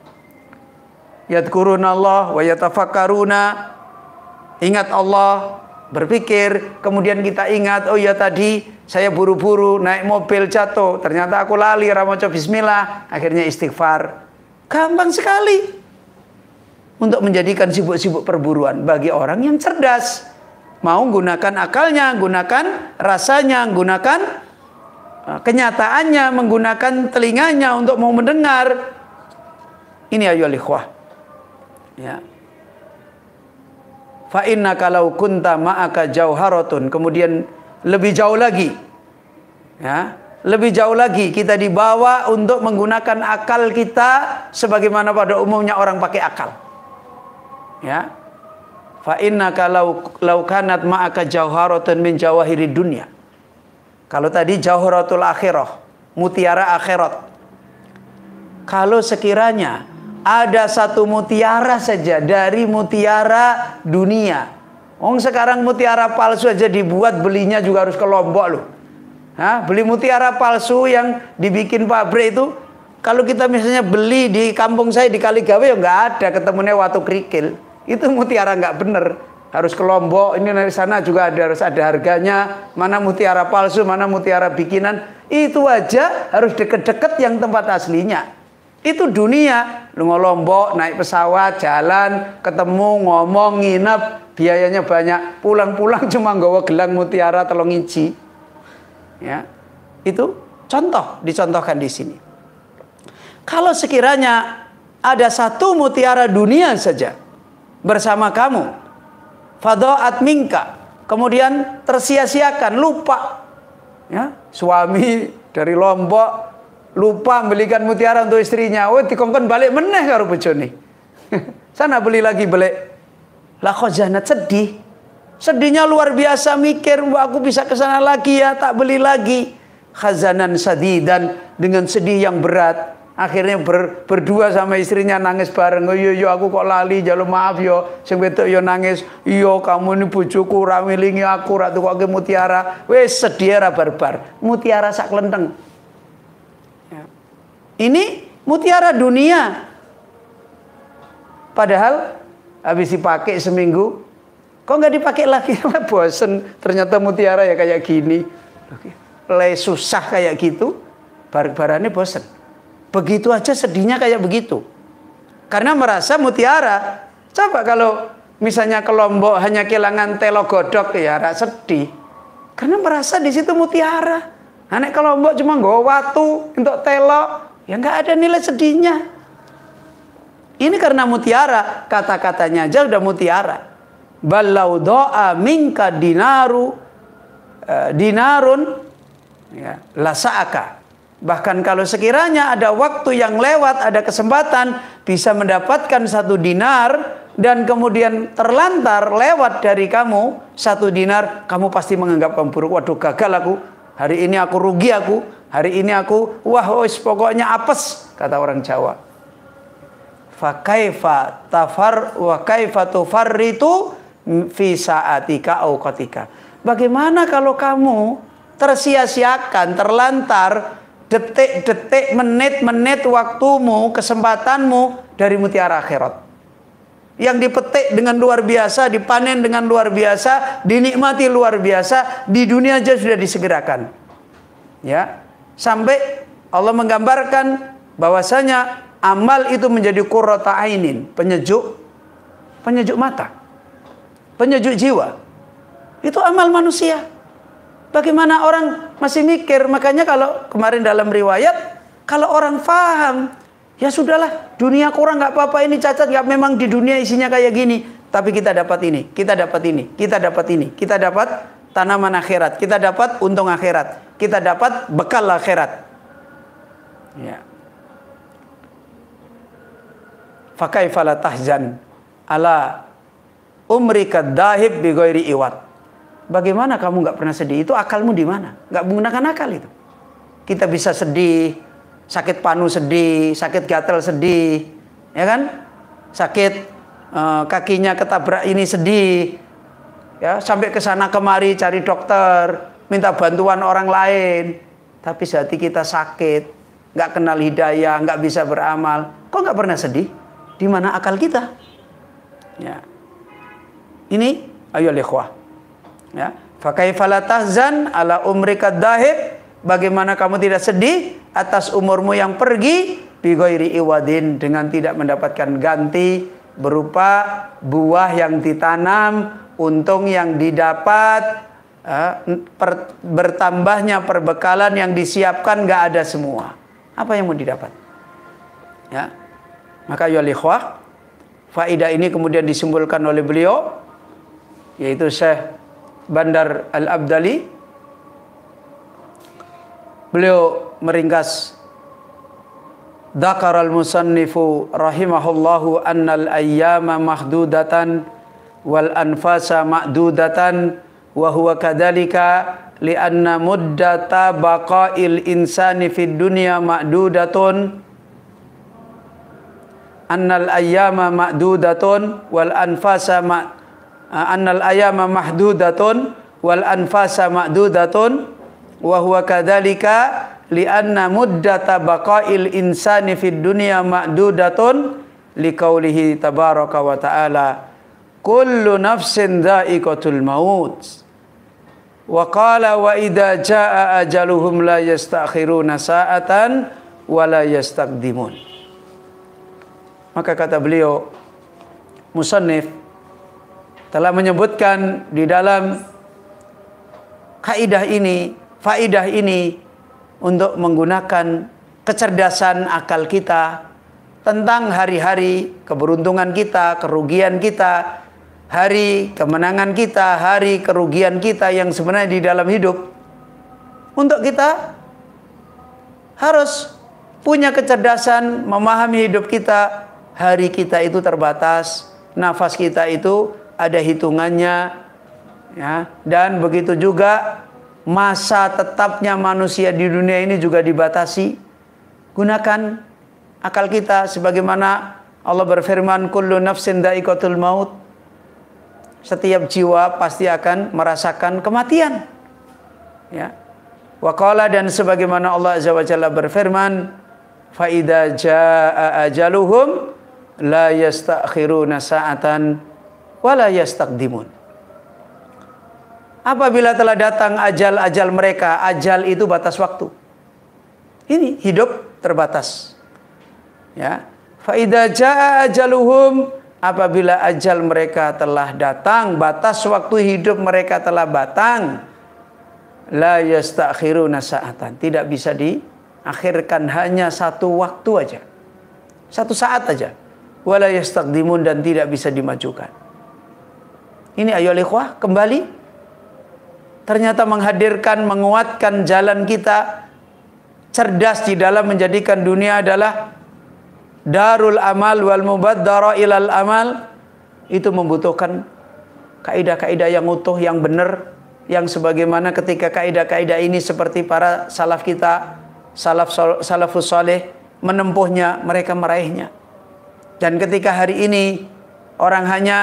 Yadkurunallah wa yatafakkaruna. Ingat Allah, berpikir, kemudian kita ingat, oh ya tadi saya buru-buru naik mobil jatuh, ternyata aku lali ramaca bismillah, akhirnya istighfar. Gampang sekali untuk menjadikan sibuk-sibuk perburuan bagi orang yang cerdas. Mau gunakan akalnya, gunakan rasanya, gunakan kenyataannya, menggunakan telinganya untuk mau mendengar. Ini ayyuhal ikhwah. Ya. Fa innaka law kunta ma'aka jauharatun. Kemudian lebih jauh lagi. Ya, lebih jauh lagi kita dibawa untuk menggunakan akal kita sebagaimana pada umumnya orang pakai akal. Ya. Fa innaka law kanat ma'aka jauharatun min jawahirid dunya. Kalau tadi jauharatul akhirah, mutiara akhirat. Kalau sekiranya ada satu mutiara saja dari mutiara dunia. Sekarang mutiara palsu aja dibuat, belinya juga harus ke Lombok loh. Beli mutiara palsu yang dibikin pabrik itu, kalau kita misalnya beli di kampung saya di Kaligawe ya nggak ada, ketemunya Watu Krikil. Itu mutiara nggak bener. Harus ke Lombok, ini dari sana juga harus ada harganya. Mana mutiara palsu, mana mutiara bikinan. Itu aja harus deket-deket yang tempat aslinya. Itu dunia. Lu Lombok, naik pesawat, jalan, ketemu, ngomong, nginep, biayanya banyak. Pulang-pulang cuma nggawa gelang mutiara 3 inci. Ya. Itu contoh, dicontohkan di sini. Kalau sekiranya ada satu mutiara dunia saja bersama kamu, fadha'at minka, kemudian tersia-siakan, lupa. Ya, suami dari Lombok lupa belikan mutiara untuk istrinya. Oh, dikongkon balik meneh karo bojone. Sana beli lagi balik. Lah khazanat sedih. Sedihnya luar biasa, mikir, aku bisa ke sana lagi ya, tak beli lagi. Khazanan sadidan, dengan sedih yang berat. Akhirnya berdua sama istrinya nangis bareng. Oh iya aku kok lali, jaluk maaf yo. Sing wedok yo nangis. Iya kamu ini bojoku ra wilingi aku, ra tukoke mutiara. Wis sedih ra barbar. Mutiara sak klenteng. Ini mutiara dunia. Padahal habis dipakai seminggu, kok nggak dipakai lagi? Bosen. Ternyata mutiara ya kayak gini. Susah kayak gitu. Barbarane bosen. Begitu aja sedihnya kayak begitu. Karena merasa mutiara. Coba kalau misalnya ke Lombok hanya kehilangan telo godok ya, sedih. Karena merasa di situ mutiara. Nek kalau mbok cuma nggawa watu untuk telok, ya nggak ada nilai sedihnya. Ini karena mutiara, kata-katanya aja udah mutiara. Balau doa minka dinarun ya, lasa'aka. Bahkan kalau sekiranya ada waktu yang lewat, ada kesempatan bisa mendapatkan 1 dinar dan kemudian terlantar lewat dari kamu 1 dinar, kamu pasti menganggap kamu buruk. Waduh, gagal aku. Hari ini aku rugi aku. Hari ini aku pokoknya apes, kata orang Jawa. Fa kaifa tufarritu fi sa'atika au qatika. Bagaimana kalau kamu tersia-siakan, terlantar detik-detik, menit-menit waktumu, kesempatanmu dari mutiara akhirat. Yang dipetik dengan luar biasa, dipanen dengan luar biasa, dinikmati luar biasa, di dunia aja sudah disegerakan. Ya. Sampai Allah menggambarkan bahwasanya amal itu menjadi qurrata ainin, penyejuk mata, penyejuk jiwa. Itu amal manusia. Bagaimana orang masih mikir? Makanya kalau kemarin dalam riwayat, kalau orang faham, ya sudahlah, dunia kurang nggak apa-apa, ini cacat, nggak, memang di dunia isinya kayak gini. Tapi kita dapat ini, kita dapat ini, kita dapat ini, kita dapat tanaman akhirat, kita dapat untung akhirat, kita dapat bekal akhirat. Ya. Fakaifa la tahzan ala umrika dahib bi ghairi iwat. Bagaimana kamu nggak pernah sedih? Itu akalmu di mana? Nggak menggunakan akal itu. Kita bisa sedih, sakit panu sedih, sakit gatal sedih, ya kan? Sakit kakinya ketabrak ini sedih, ya, sampai ke sana kemari cari dokter, minta bantuan orang lain. Tapi hati kita sakit, nggak kenal hidayah, nggak bisa beramal. Kok nggak pernah sedih? Di mana akal kita? Ya. Ini ayo ikhwah. Ya, fa kaifa la tahzan ala umrika dahib, bagaimana kamu tidak sedih atas umurmu yang pergi bi ghairi iwadin, dengan tidak mendapatkan ganti berupa buah yang ditanam, untung yang didapat, bertambahnya perbekalan yang disiapkan, nggak ada semua. Apa yang mau didapat? Ya. Maka ya ikhwah, faedah ini kemudian disimpulkan oleh beliau, yaitu Syekh Bandar Al-Abdali. Beliau meringkas, dzakara al-musannifu rahimahullahu annal ayyama mahdudatan wal anfasa ma'dudatan wa huwa kadzalika li'anna muddata baqa'il insani fid dunya ma'dudatun. Annal ayyama ma'dudatun wal anfasa annal ayyama mahdudatun wal anfasa ma'dudatun wa huwa kadzalika li'anna muddata baqa'il insani fid dunya ma'dudatun liqaulihi tabaraka wa ta'ala kullu nafsin dha'iqatul maut wa qala wa idza jaa ajaluhum la yastakhiruna sa'atan wa la yastaqdimun. Maka kata beliau, musannif telah menyebutkan di dalam kaidah ini, faidah ini, untuk menggunakan kecerdasan akal kita tentang hari-hari keberuntungan kita, kerugian kita, hari kemenangan kita, hari kerugian kita yang sebenarnya di dalam hidup. Untuk kita harus punya kecerdasan memahami hidup kita. Hari kita itu terbatas, nafas kita itu ada hitungannya, ya, dan begitu juga masa tetapnya manusia di dunia ini juga dibatasi. Gunakan akal kita sebagaimana Allah berfirman, kullu nafsin dha'iqatul maut. Setiap jiwa pasti akan merasakan kematian. Ya. Wa qala, dan sebagaimana Allah Azza wa Jalla berfirman, fa idza jaa ajaluhum la yastakhiruna sa'atan wa la yastaqdimun. Apabila telah datang ajal-ajal mereka, ajal itu batas waktu. Ini hidup terbatas. Ya. Fa idza jaa ajaluhum, apabila ajal mereka telah datang, batas waktu hidup mereka telah batang, la yastakhiruna sa'atan. Tidak bisa diakhirkan, hanya satu waktu aja. Satu saat aja. Wala yastaqdimun, dan tidak bisa dimajukan. Ini ayolah ikhwah, kembali. Ternyata menghadirkan, menguatkan jalan kita cerdas di dalam menjadikan dunia adalah darul amal wal mubaddara ilal amal. Itu membutuhkan kaidah-kaidah yang utuh, yang benar, yang sebagaimana ketika kaidah-kaidah ini seperti para salaf kita, salafus saleh menempuhnya, mereka meraihnya. Dan ketika hari ini orang hanya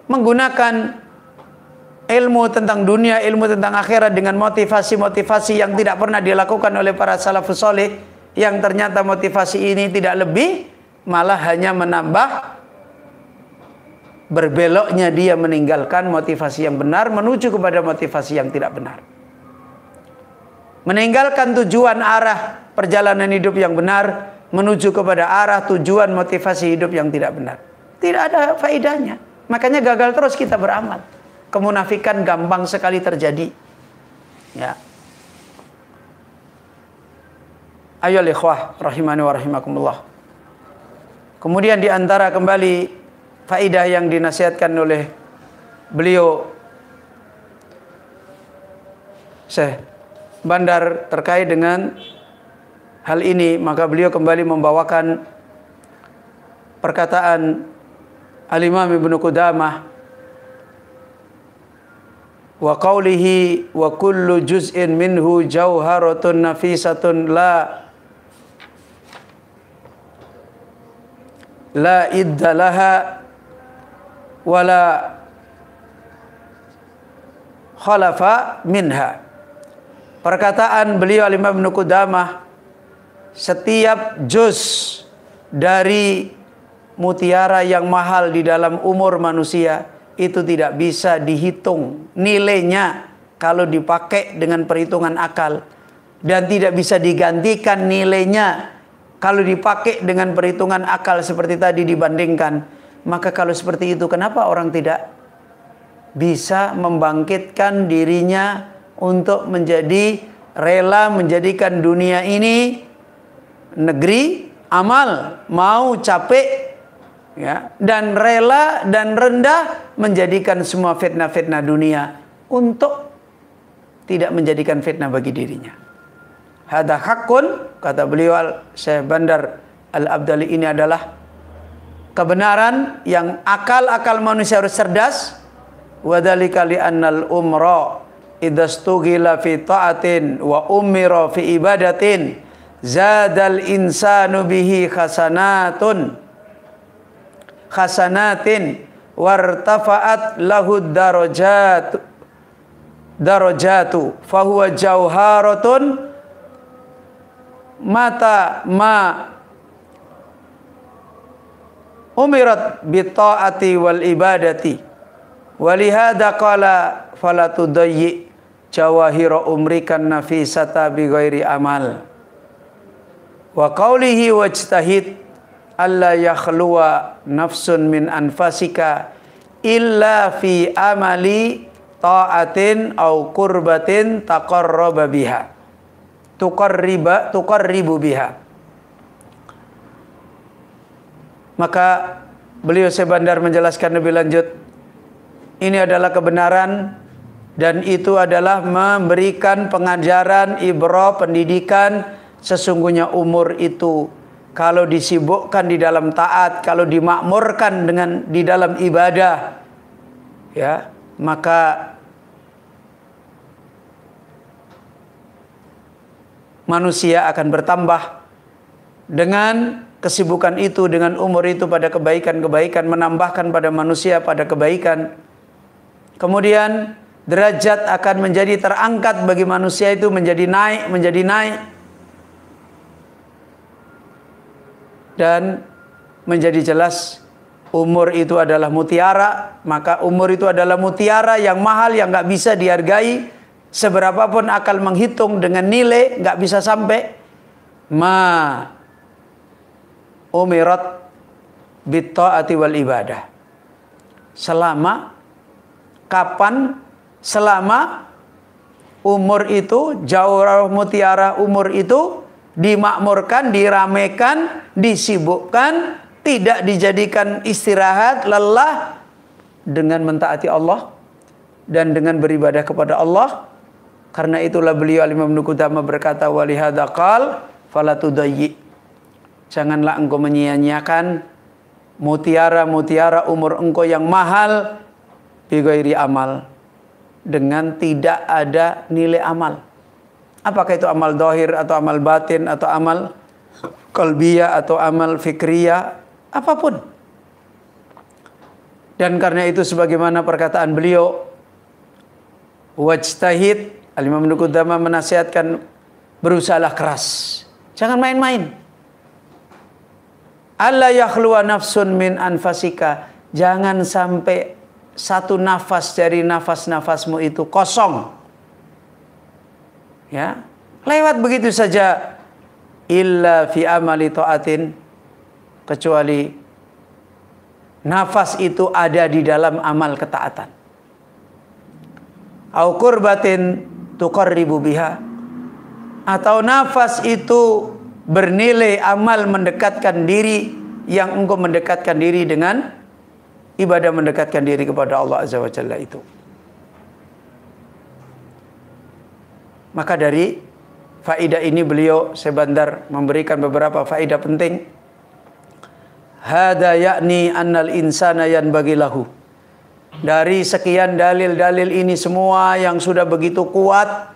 menggunakan ilmu tentang dunia, ilmu tentang akhirat dengan motivasi-motivasi yang tidak pernah dilakukan oleh para salafus saleh, yang ternyata motivasi ini tidak lebih, malah hanya menambah berbeloknya dia meninggalkan motivasi yang benar menuju kepada motivasi yang tidak benar. Meninggalkan tujuan arah perjalanan hidup yang benar menuju kepada arah tujuan motivasi hidup yang tidak benar. Tidak ada faedahnya. Makanya gagal terus kita beramal. Kemunafikan gampang sekali terjadi. Ya. Ayo ikhwah rahimani wa rahimakumullah. Kemudian di antara kembali faedah yang dinasihatkan oleh beliau Syekh Bandar terkait dengan hal ini, maka beliau kembali membawakan perkataan Al-Imam Ibnu Qudamah wa qawlihi wa kullu juz'in minhu jauharatun nafisatun la idda laha wala khalafa minha. Perkataan beliau Al-Imam Ibnu Qudamah, setiap juz dari mutiara yang mahal di dalam umur manusia itu tidak bisa dihitung nilainya kalau dipakai dengan perhitungan akal, dan tidak bisa digantikan nilainya kalau dipakai dengan perhitungan akal seperti tadi dibandingkan. Maka kalau seperti itu, kenapa orang tidak bisa membangkitkan dirinya untuk menjadi rela menjadikan dunia ini negeri amal, mau capek ya, dan rela dan rendah menjadikan semua fitnah-fitnah dunia untuk tidak menjadikan fitnah bagi dirinya. Hada hakun, kata beliau Syekh Bandar Al-Abdali, ini adalah kebenaran yang akal-akal manusia harus cerdas. Wadzalika li'annal umra idastughila fi ta'atin wa umira fi ibadatin zadal insanu bihi khasanatin wartafa'at lahu darajatu fahuwa jauharatun mata ma umirat bi ta'ati wal ibadati walihada qala fala tudayyi jawahira umrikan nafisata bi ghairi amal wa qawlihi wajtahid alla yakhluwa nafsun min anfasika illa fi amali ta'atin au qurbatin taqarraba biha tuqarribu biha. Maka beliau Syekh Bandar menjelaskan lebih lanjut, ini adalah kebenaran, dan itu adalah memberikan pengajaran, ibrah, pendidikan. Sesungguhnya umur itu kalau disibukkan di dalam taat, kalau dimakmurkan dengan di dalam ibadah, ya, maka manusia akan bertambah dengan kesibukan itu, dengan umur itu pada kebaikan-kebaikan, menambahkan pada manusia pada kebaikan. Kemudian derajat akan menjadi terangkat bagi manusia itu, menjadi naik, dan menjadi jelas umur itu adalah mutiara. Maka umur itu adalah mutiara yang mahal, yang nggak bisa dihargai. Seberapapun akal menghitung dengan nilai, nggak bisa sampai. Ma umirat bit ta'ati wal ibadah. Selama kapan? Selama umur itu, jauh mutiara umur itu dimakmurkan, diramekan, disibukkan, tidak dijadikan istirahat, lelah dengan mentaati Allah dan dengan beribadah kepada Allah. Karena itulah beliau Imam Ibnu Qudamah berkata, walihada qal fala tudayyi. Janganlah engkau menyia-nyiakan mutiara-mutiara umur engkau yang mahal bighairi amal, dengan tidak ada nilai amal. Apakah itu amal zahir atau amal batin atau amal qalbiyah atau amal fikriyah, apapun. Dan karena itu sebagaimana perkataan beliau, wajtahid, Al-Imam Ibnu Qudamah menasihatkan, berusahalah keras, jangan main-main. Alla yakhluwa nafsun min anfasika, jangan sampai satu nafas dari nafas-nafasmu itu kosong. Ya, lewat begitu saja. Illa fi amali ta'atin, kecuali nafas itu ada di dalam amal ketaatan. Au qurbatin tuqarribu biha, atau nafas itu bernilai amal mendekatkan diri, yang engkau mendekatkan diri dengan ibadah mendekatkan diri kepada Allah Azza wa Jalla itu. Maka dari faedah ini beliau sebandar memberikan beberapa faedah penting. Hada yakni annal insana yanbaghi lahu. Dari sekian dalil-dalil ini semua yang sudah begitu kuat,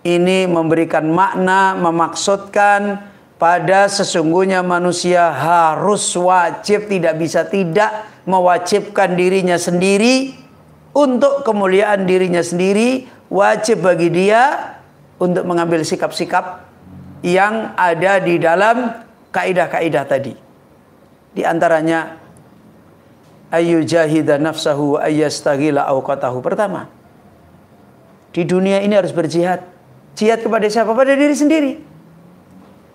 ini memberikan makna, memaksudkan pada sesungguhnya manusia harus wajib, tidak bisa tidak, mewajibkan dirinya sendiri untuk kemuliaan dirinya sendiri. Wajib bagi dia untuk mengambil sikap-sikap yang ada di dalam kaidah-kaidah tadi. Di antaranya ayyujahida nafsahu ayyastaghila awqatahu. Pertama, di dunia ini harus berjihad. Jihad kepada siapa? Pada diri sendiri.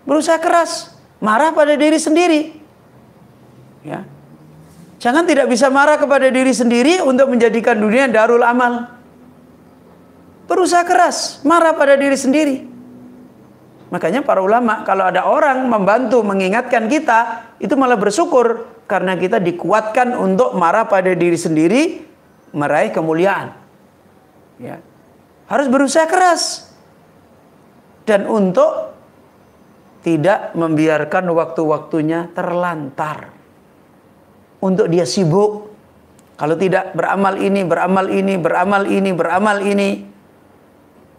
Berusaha keras, marah pada diri sendiri. Ya. Jangan tidak bisa marah kepada diri sendiri untuk menjadikan dunia darul amal. Berusaha keras, marah pada diri sendiri. Makanya para ulama kalau ada orang membantu mengingatkan kita, itu malah bersyukur karena kita dikuatkan untuk marah pada diri sendiri, meraih kemuliaan. Ya. Harus berusaha keras. Dan untuk tidak membiarkan waktu-waktunya terlantar. Untuk dia sibuk. Kalau tidak beramal ini, beramal ini, beramal ini, beramal ini.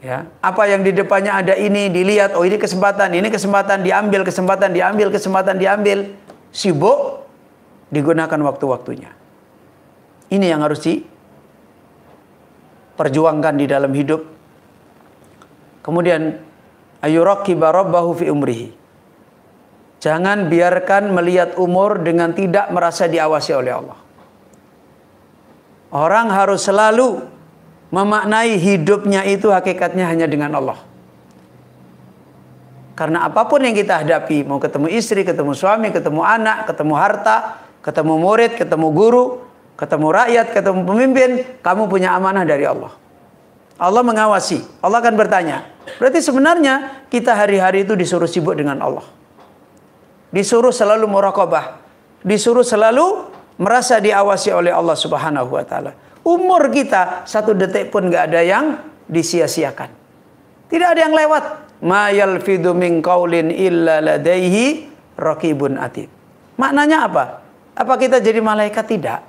Ya, apa yang di depannya ada ini dilihat, oh ini kesempatan diambil, kesempatan diambil, kesempatan diambil. Sibuk, digunakan waktu-waktunya. Ini yang harus diperjuangkan di dalam hidup. Kemudian ayyuraqiba rabbahu fi umrihi. Jangan biarkan melihat umur dengan tidak merasa diawasi oleh Allah. Orang harus selalu memaknai hidupnya itu hakikatnya hanya dengan Allah. Karena apapun yang kita hadapi, mau ketemu istri, ketemu suami, ketemu anak, ketemu harta, ketemu murid, ketemu guru, ketemu rakyat, ketemu pemimpin, kamu punya amanah dari Allah. Allah mengawasi, Allah akan bertanya. Berarti sebenarnya kita hari-hari itu disuruh sibuk dengan Allah. Disuruh selalu muraqabah, disuruh selalu merasa diawasi oleh Allah Subhanahu wa taala. Umur kita 1 detik pun gak ada yang disia-siakan. Tidak ada yang lewat. Ma yalfidu min qaulin illa ladaihi raqibun atid. Maknanya apa? Apa kita jadi malaikat? Tidak.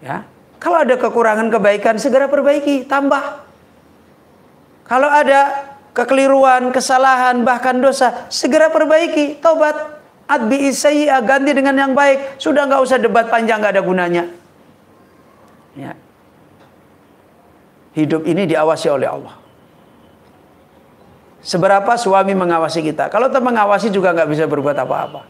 Ya. Kalau ada kekurangan kebaikan segera perbaiki, tambah. Kalau ada kekeliruan, kesalahan, bahkan dosa, segera perbaiki, taubat. Adbi isayyi'ah, ganti dengan yang baik. Sudah nggak usah debat panjang, nggak ada gunanya. Ya. Hidup ini diawasi oleh Allah. Seberapa suami mengawasi kita? Kalau tak mengawasi juga nggak bisa berbuat apa-apa.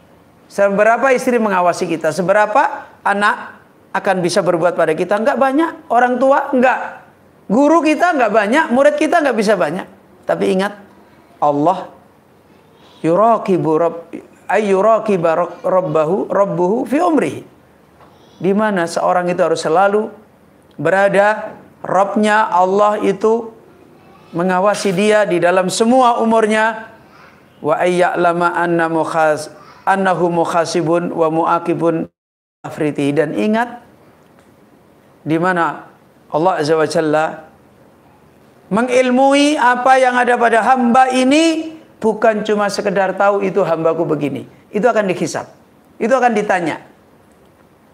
Seberapa istri mengawasi kita? Seberapa anak akan bisa berbuat pada kita? Nggak banyak. Orang tua nggak. Guru kita nggak banyak. Murid kita nggak bisa banyak. Tapi ingat, Allah yuraqiba rabbuhu fi umrihi. Di mana seorang itu harus selalu berada, Rabbnya Allah itu mengawasi dia di dalam semua umurnya. Wa ayya'lama annahu mukhasibun wa mu'aqibun afriti. Dan ingat di mana Allah Azza wa Jalla mengilmui apa yang ada pada hamba ini, bukan cuma sekedar tahu itu hambaku begini. Itu akan dihisab. Itu akan ditanya.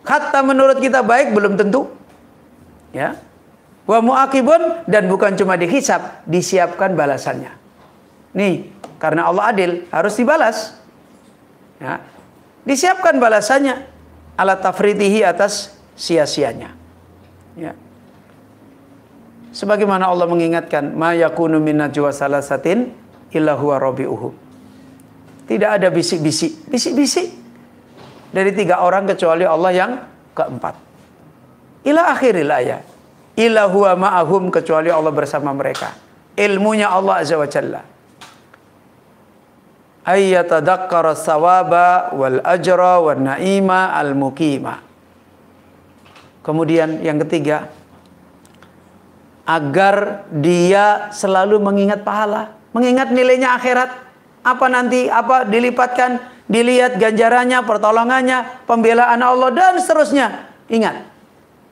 Hatta menurut kita baik belum tentu. Ya. Wa mu'aqibun, dan bukan cuma dihisab, disiapkan balasannya. Nih, karena Allah adil, harus dibalas. Ya. Disiapkan balasannya ala tafritihi, atas sia-sianya. Ya. Sebagaimana Allah mengingatkan, ma yakunu min najwa salasatin illa huwa rabi'uhum. Tidak ada bisik-bisik dari 3 orang kecuali Allah yang keempat. Ila akhiril ayat. Illa huwa ma'ahum, kecuali Allah bersama mereka. Ilmunya Allah Azza wa Jalla. Ayyatadakkara sawaba wal ajra wan na'ima al muqima. Kemudian yang ketiga, agar dia selalu mengingat pahala, mengingat nilainya akhirat. Apa nanti, apa dilipatkan, dilihat ganjarannya, pertolongannya, pembelaan Allah, dan seterusnya. Ingat.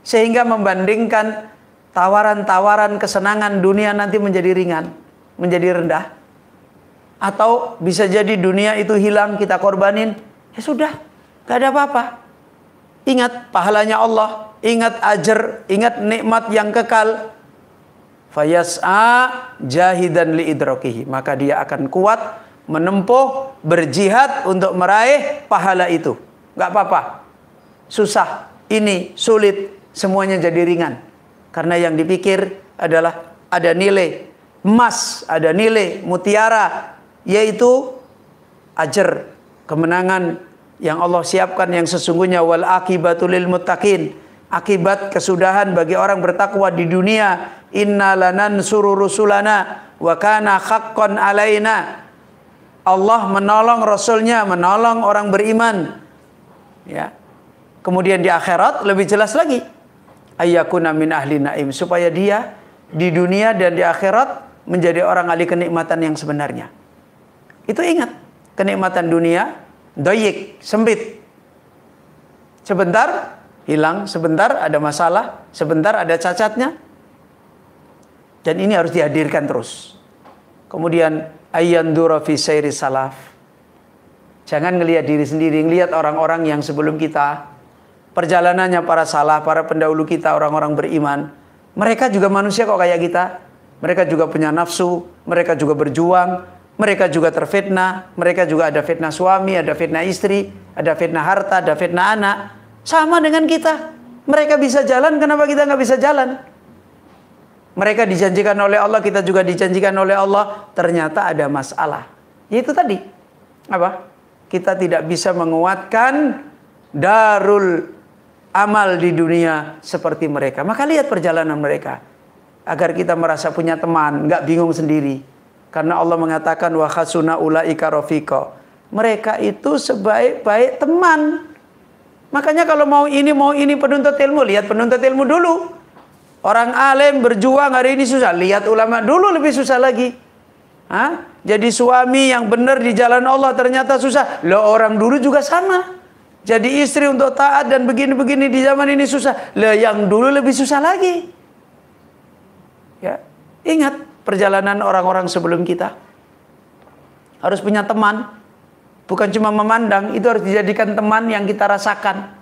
Sehingga membandingkan tawaran-tawaran kesenangan dunia nanti menjadi ringan, menjadi rendah. Atau bisa jadi dunia itu hilang, kita korbanin. Ya sudah, gak ada apa-apa. Ingat pahalanya Allah, ingat ajar, ingat nikmat yang kekal. Fayas'a jahidan liidrakihi, maka dia akan kuat menempuh, berjihad untuk meraih pahala itu. Gak apa-apa. Susah, ini sulit, semuanya jadi ringan. Karena yang dipikir adalah ada nilai emas, ada nilai mutiara, yaitu ajar, kemenangan yang Allah siapkan yang sesungguhnya. Wal akibatul lil muttaqin, akibat kesudahan bagi orang bertakwa di dunia. Inna lanansuru rusulana wa kana haqqan alaina. Allah menolong Rasulnya, menolong orang beriman. Ya. Kemudian di akhirat lebih jelas lagi. Ayyakuna min ahli naim, supaya dia di dunia dan di akhirat menjadi orang ahli kenikmatan yang sebenarnya. Itu ingat, kenikmatan dunia doyik, sempit. Sebentar hilang, sebentar ada masalah, sebentar ada cacatnya. Dan ini harus dihadirkan terus. Kemudian ayyandura fi sayri salaf. Jangan ngelihat diri sendiri, ngelihat orang-orang yang sebelum kita. Perjalanannya para salaf, para pendahulu kita, orang-orang beriman. Mereka juga manusia kok kayak kita. Mereka juga punya nafsu, mereka juga berjuang, mereka juga terfitnah, mereka juga ada fitnah suami, ada fitnah istri, ada fitnah harta, ada fitnah anak. Sama dengan kita. Mereka bisa jalan, kenapa kita nggak bisa jalan? Mereka dijanjikan oleh Allah, kita juga dijanjikan oleh Allah. Ternyata ada masalah. Yaitu tadi. Apa? Kita tidak bisa menguatkan darul amal di dunia seperti mereka. Maka lihat perjalanan mereka. Agar kita merasa punya teman, nggak bingung sendiri. Karena Allah mengatakan wa khasuna ulaika rafiqa. Mereka itu sebaik-baik teman. Makanya kalau mau ini penuntut ilmu, lihat penuntut ilmu dulu. Orang alim berjuang hari ini susah, lihat ulama dulu lebih susah lagi. Hah? Jadi suami yang benar di jalan Allah ternyata susah. Loh, orang dulu juga sama. Jadi istri untuk taat dan begini-begini di zaman ini susah. Loh, yang dulu lebih susah lagi. Ya, ingat perjalanan orang-orang sebelum kita. Harus punya teman. Bukan cuma memandang, itu harus dijadikan teman yang kita rasakan.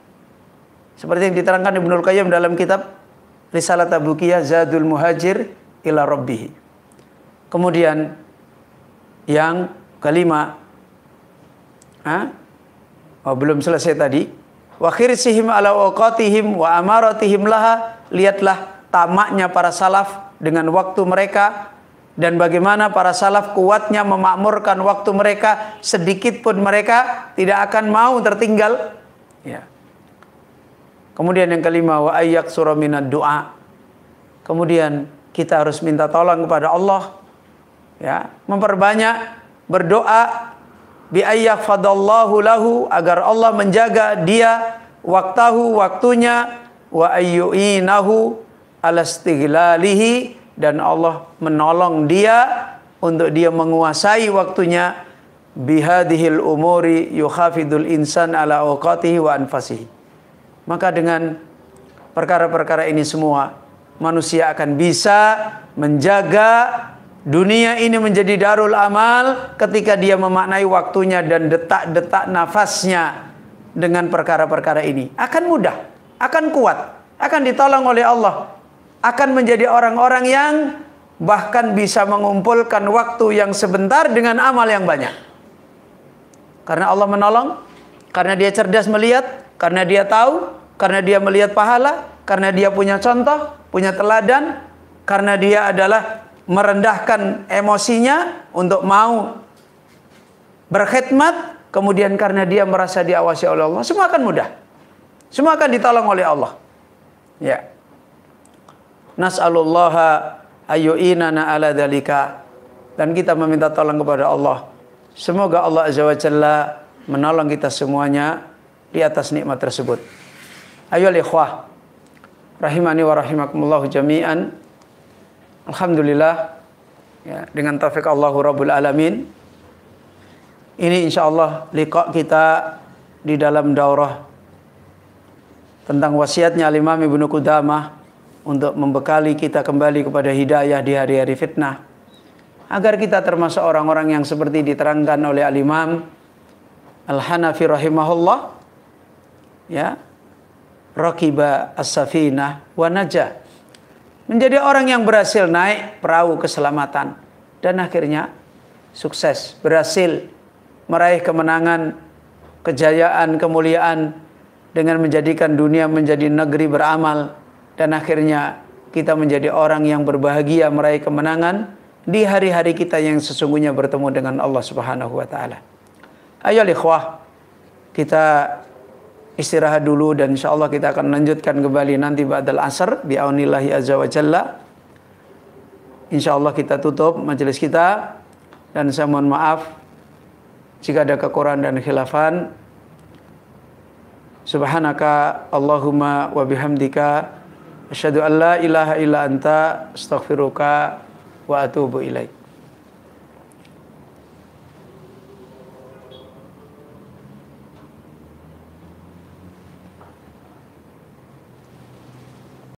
Seperti yang diterangkan Ibnul Qayyim dalam kitab Risalah Tabukiyah Zadul Muhajir ila Rabbih. Kemudian yang kelima, belum selesai tadi. Wa khirsihim ala awqatihim wa amaratihim laha. Lihatlah tamaknya para salaf dengan waktu mereka, dan bagaimana para salaf kuatnya memakmurkan waktu mereka. Sedikit pun mereka tidak akan mau tertinggal. Ya. Kemudian yang kelima, wa ayyak surah minad du'a. Kemudian kita harus minta tolong kepada Allah. Ya, memperbanyak berdoa bi ayyak fadallahu lahu, agar Allah menjaga dia waktunya, wa ayyuinahu ala istighlalihi, dan Allah menolong dia untuk dia menguasai waktunya. Bihadhil umuri yukhafidul insan ala awqatihi wa anfasihi. Maka dengan perkara-perkara ini semua manusia akan bisa menjaga dunia ini menjadi darul amal ketika dia memaknai waktunya dan detak-detak nafasnya dengan perkara-perkara ini. Akan mudah, akan kuat, akan ditolong oleh Allah. Akan menjadi orang-orang yang bahkan bisa mengumpulkan waktu yang sebentar dengan amal yang banyak. Karena Allah menolong, karena dia cerdas melihat, karena dia tahu, karena dia melihat pahala, karena dia punya contoh, punya teladan, karena dia adalah merendahkan emosinya untuk mau berkhidmat, kemudian karena dia merasa diawasi oleh Allah, semua akan mudah. Semua akan ditolong oleh Allah. Ya. Nas'alullaha ayyu'inana ala dzalika. Dan kita meminta tolong kepada Allah. Semoga Allah Azza wa Jalla menolong kita semuanya di atas nikmat tersebut. Ayo ikhwah, rahimani wa rahimakumullah jami'an. Alhamdulillah, ya, dengan taufik Allah Rabbul Alamin, ini insyaallah liqa kita di dalam daurah tentang wasiatnya Imam Ibnu Qudamah untuk membekali kita kembali kepada hidayah di hari-hari fitnah, agar kita termasuk orang-orang yang seperti diterangkan oleh Al-Imam Al-Hanafi rahimahullah, ya, raqiba as-safinah wa najah, menjadi orang yang berhasil naik perahu keselamatan dan akhirnya sukses, berhasil meraih kemenangan, kejayaan, kemuliaan dengan menjadikan dunia menjadi negeri beramal, dan akhirnya kita menjadi orang yang berbahagia meraih kemenangan di hari-hari kita yang sesungguhnya bertemu dengan Allah Subhanahu wa taala. Ayo ikhwah, kita istirahat dulu dan insyaallah kita akan lanjutkan kembali nanti ba'dal asar bi aunillahi azza wa jalla. Insyaallah kita tutup majelis kita dan saya mohon maaf jika ada kekurangan dan khilafan. Subhanaka Allahumma wa bihamdika asyhadu an la ilaha illa anta astaghfiruka wa atubu ilaik.